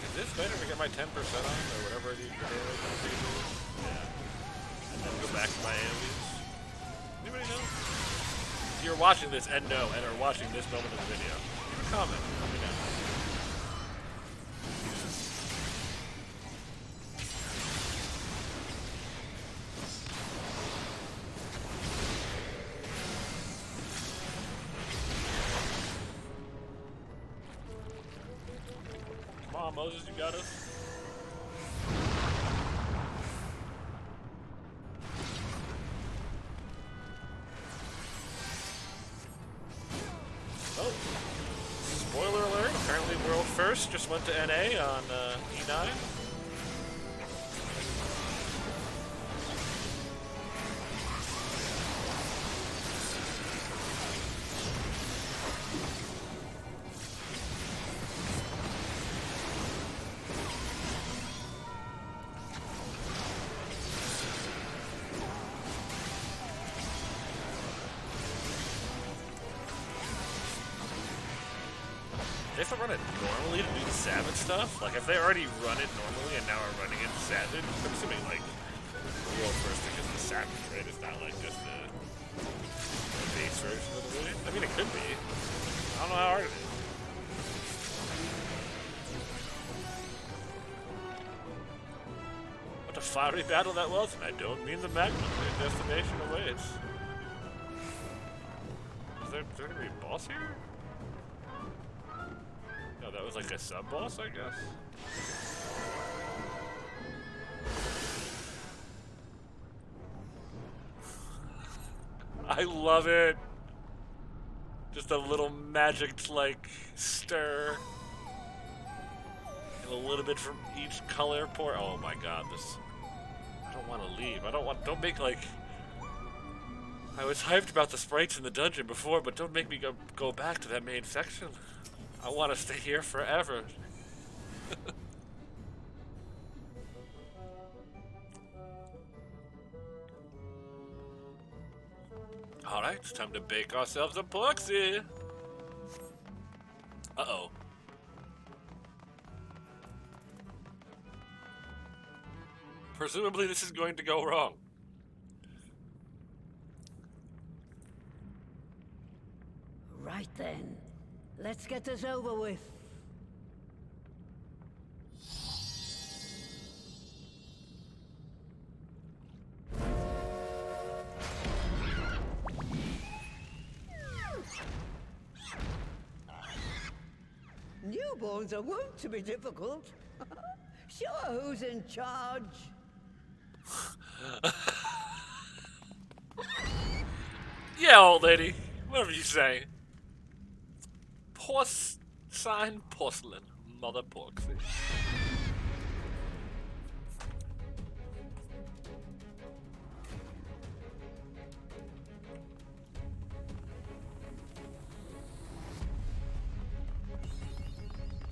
Is this better to get my 10% on, or whatever it is? Yeah. And then go back to my AoEs? Anybody know? If you're watching this and know, and are watching this moment of the video, leave a comment. Let me know. Come on, Moses, you got us. Oh, spoiler alert, apparently world first just went to NA on E9. They have to run it normally to do the Savage stuff? Like, if they already run it normally and now are running it Savage, I'm assuming, like, world first because the Savage, right? It's not, like, just the base version of the way. I mean, it could be. I don't know how hard it is. What a fiery battle that was, and I don't mean the magma. Their destination awaits. Is there gonna be a boss here? No, that was like a sub-boss, I guess? I love it! Just a little magic, like, stir. And a little bit from each color pour. Oh my god, this... I don't want to leave. Don't make, like... I was hyped about the sprites in the dungeon before, but don't make me go back to that main section. I want to stay here forever. Alright, it's time to bake ourselves a proxy. Uh-oh. Presumably this is going to go wrong. Right then. Let's get this over with. Newborns are wont to be difficult. Sure, who's in charge? Yeah, old lady. Whatever you say. Sign porcelain. Mother Porksy.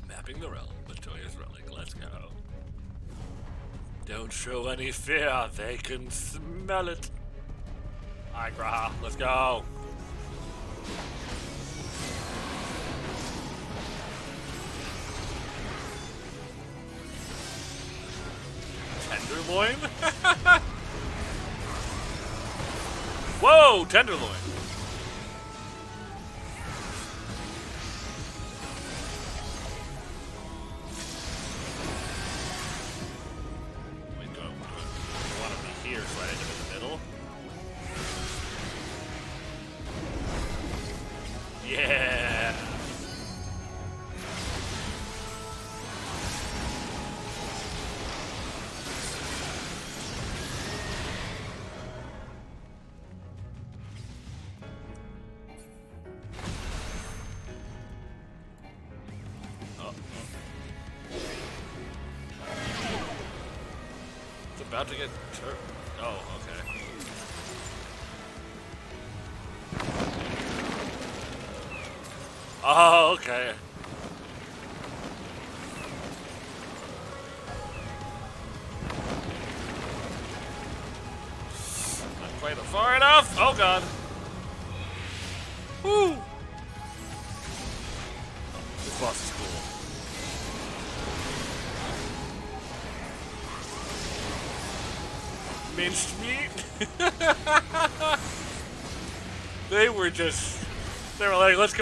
Mapping the realm. Latoya's relic. Let's go. Don't show any fear. They can smell it. Alright, Graha. Let's go. Tenderloin? Whoa, tenderloin. Wait, do I want to be here so I end up in the middle? Yeah. It's about to get oh, okay. Oh, okay. Not quite far enough. Oh god. Woo. This boss is cool. Minced meat. They were like, let's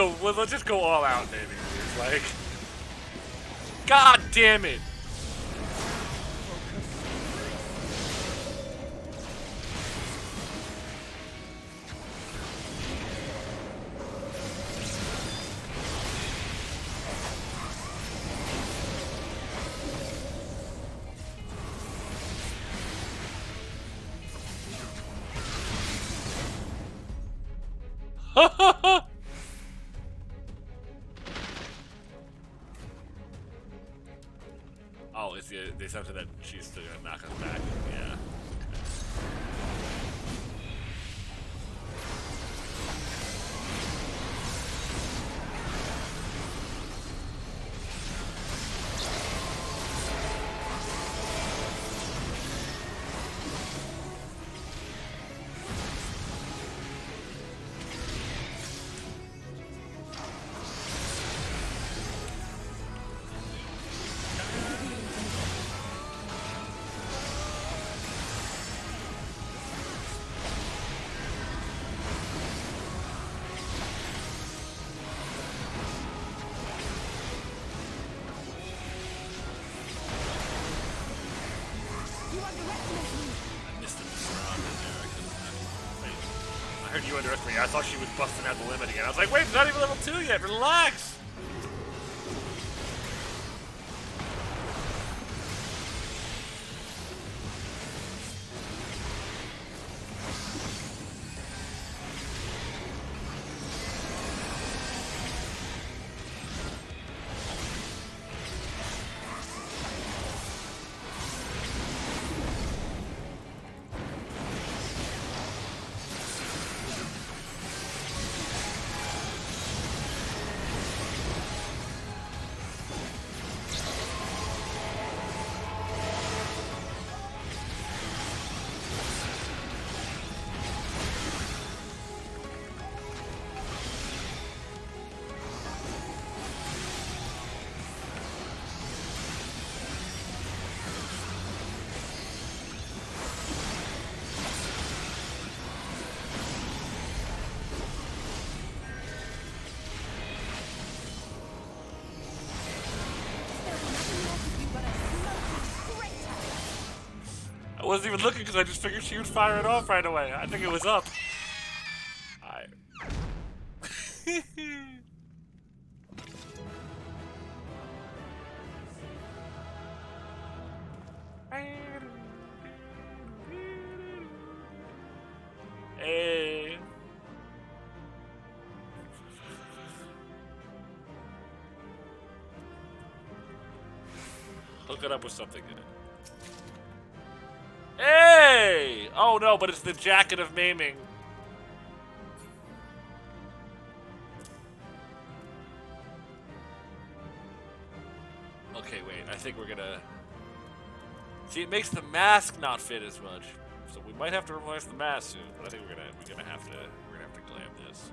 just go all out, baby. It's like, god damn it. Oh, it's the assumption that she's still gonna knock us back. Yeah. I heard you underestimated me. I thought she was busting out the limit again. I was like, wait, it's not even level 2 yet. Relax. wasn't even looking because I just figured she would fire it off right away. I think it was up. Alright. Hey. Hook it up with something good. Hey! Oh no, but it's the jacket of maiming. Okay, wait. I think we're gonna... See, it makes the mask not fit as much. So we might have to replace the mask soon, but I think we're gonna have to glam this.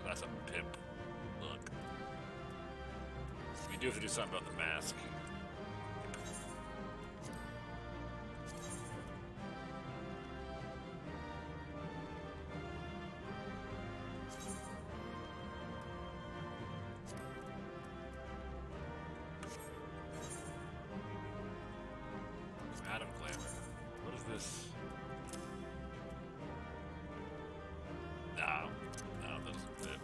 That's a pimp. Look. We do have to do something about the mask. Adam Glamour. What is this? No, that doesn't fit.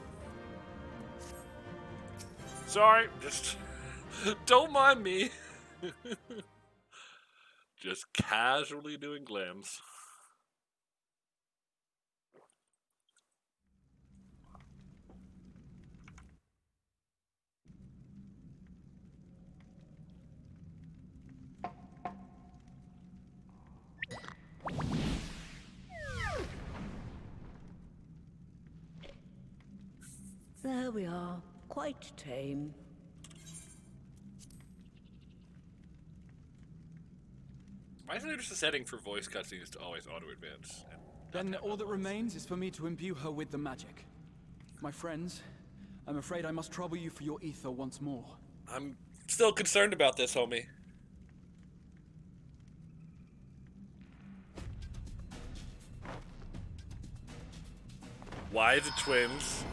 Sorry, just don't mind me. Just casually doing glams. There we are. Quite tame. Why isn't there just a setting for voice cutscenes to always auto-advance? Then all that remains is for me to imbue her with the magic. My friends, I'm afraid I must trouble you for your ether once more. I'm still concerned about this, homie. Why the twins?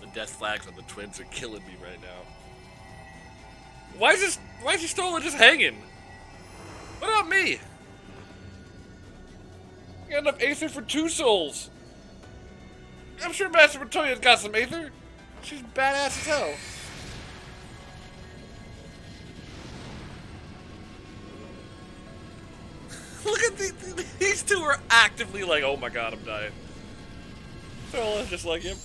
The death flags on the twins are killing me right now. Why is Stola just hanging? What about me? I got enough Aether for 2 souls. I'm sure Master Matoya's got some Aether. She's badass as hell. Look at these two are actively like, oh my god, I'm dying. Stola just like him.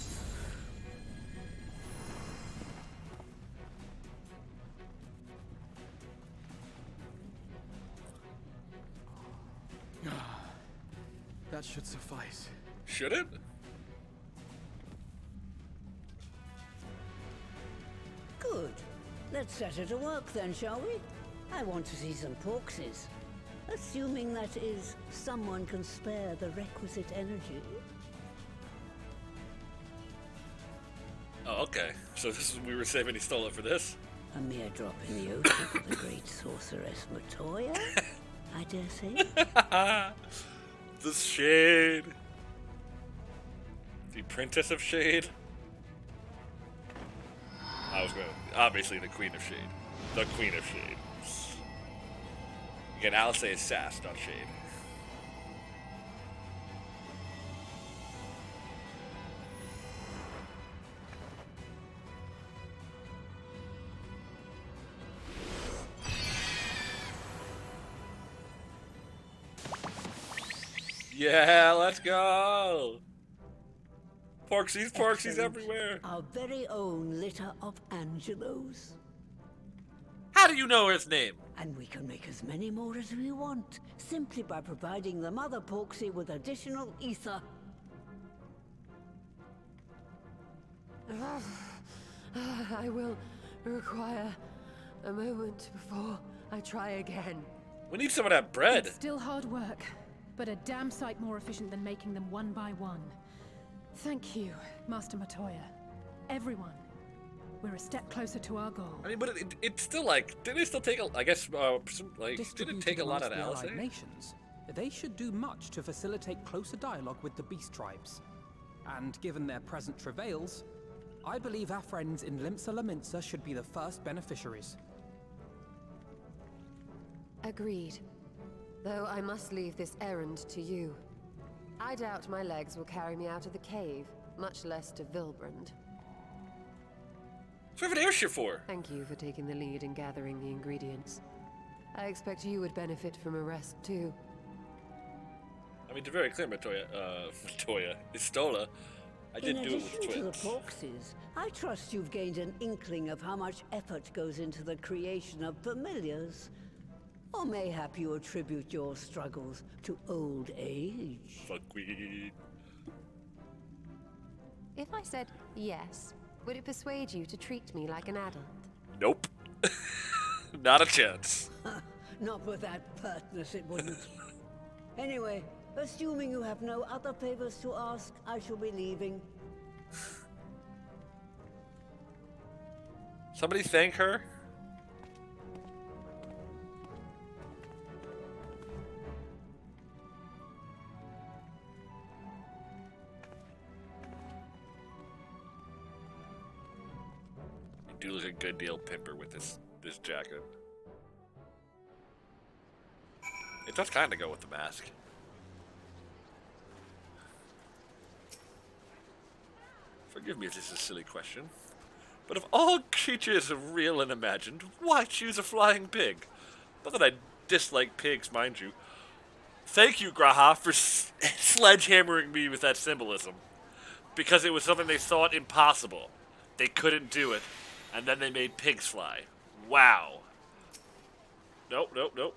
That should suffice. Should it? Good. Let's set her to work then, shall we? I want to see some porkses. Assuming that is, someone can spare the requisite energy. Oh, okay. So this is we were saving Stola for this? A mere drop in the ocean for the great sorceress Matoya, I dare say. The Shade. The Princess of Shade. I was going to... Obviously the Queen of Shade. The Queen of Shade. Again, Alice is sass, not Shade. Yeah, let's go! Porksies everywhere! Our very own litter of Angelos. How do you know his name? And we can make as many more as we want, simply by providing the mother Porksy with additional ether. I will require a moment before I try again. We need some of that bread. It's still hard work, but a damn sight more efficient than making them one by one. Thank you, Master Matoya. Everyone. We're a step closer to our goal. I mean, but it's still like, didn't it still take a, I guess, like, didn't it take a lot out of Alice? Nations. They should do much to facilitate closer dialogue with the beast tribes. And given their present travails, I believe our friends in Limsa Lominsa should be the first beneficiaries. Agreed. Though I must leave this errand to you. I doubt my legs will carry me out of the cave, much less to Vilbrand. What do we have an airship for? Thank you for taking the lead in gathering the ingredients. I expect you would benefit from a rest too. I mean, to be very clear, Istola, I did do it with In addition to the twins. boxes, I trust you've gained an inkling of how much effort goes into the creation of familiars. Or mayhap you attribute your struggles to old age. Fuckweed. If I said yes, would it persuade you to treat me like an adult? Nope. Not a chance. Not with that pertness, it wouldn't. Anyway, assuming you have no other favors to ask, I shall be leaving. Somebody thank her? You do look a good deal pimper with this jacket. It does kind of go with the mask. Forgive me if this is a silly question, but of all creatures real and imagined, why choose a flying pig? Not that I dislike pigs, mind you. Thank you, Graha, for sledgehammering me with that symbolism. Because it was something they thought impossible. They couldn't do it, and then they made pigs fly. Wow. Nope, nope, nope.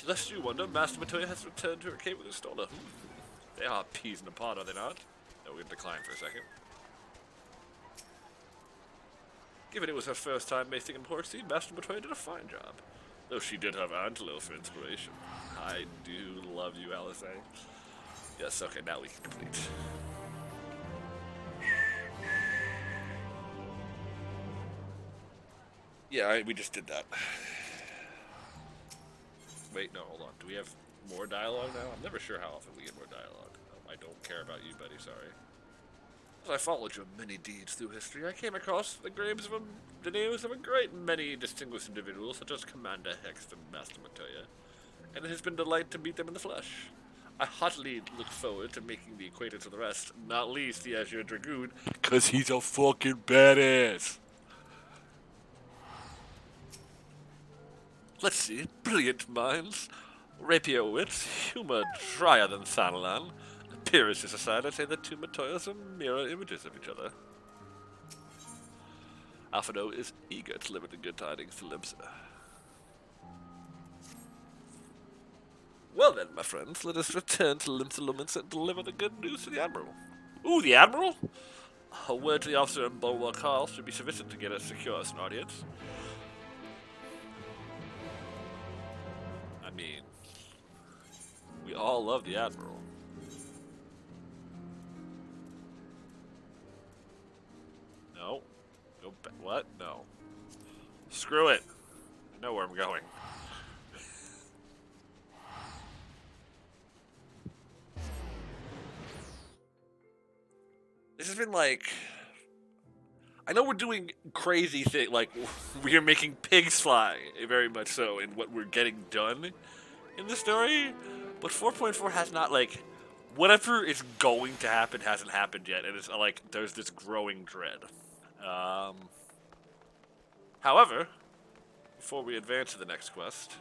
Lest you wonder, Master Matoya has returned to her cave with Istola. They are peas in a pod, are they not? No, we're going to decline for a second. Given it was her first time mating in Porksea, Master Matoya did a fine job. Though she did have Antelope for inspiration. I do love you, Alice. Yes, okay, now we can complete. Yeah, we just did that. Wait, no, hold on. Do we have more dialogue now? I'm never sure how often we get more dialogue. I don't care about you, buddy, sorry. As I followed your many deeds through history, I came across the graves of the names of a great many distinguished individuals, such as Commander Hext and Master Matoya, and it has been a delight to meet them in the flesh. I heartily look forward to making the acquaintance of the rest, not least the Azure Dragoon, cause he's a fucking badass. Let's see, brilliant minds, rapier wits, humor drier than Thanalan. Appearances aside, I'd say the two Matoyas are mirror images of each other. Alphado is eager to deliver the good tidings to Limsa. Well then, my friends, let us return to Limsa Lominsa and deliver the good news to the Admiral. Ooh, the Admiral? A word to the officer in Bulwark Hall should be sufficient to get us secure us an audience. I mean, we all love the Admiral. No. Go back. What? No. Screw it. I know where I'm going. This has been like... I know we're doing crazy things, like we are making pigs fly, very much so, in what we're getting done in the story, but 4.4 has not, like, whatever is going to happen hasn't happened yet, and it's like, there's this growing dread. However, before we advance to the next quest,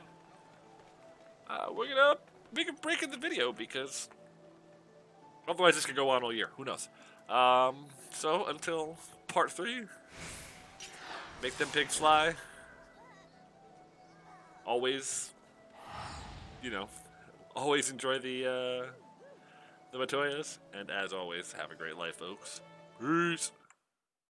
we're gonna make a break in the video, because otherwise this could go on all year, who knows. So, until part 3, make them pigs fly. Always, you know, always enjoy the Matoyas, and as always, have a great life, folks. Peace!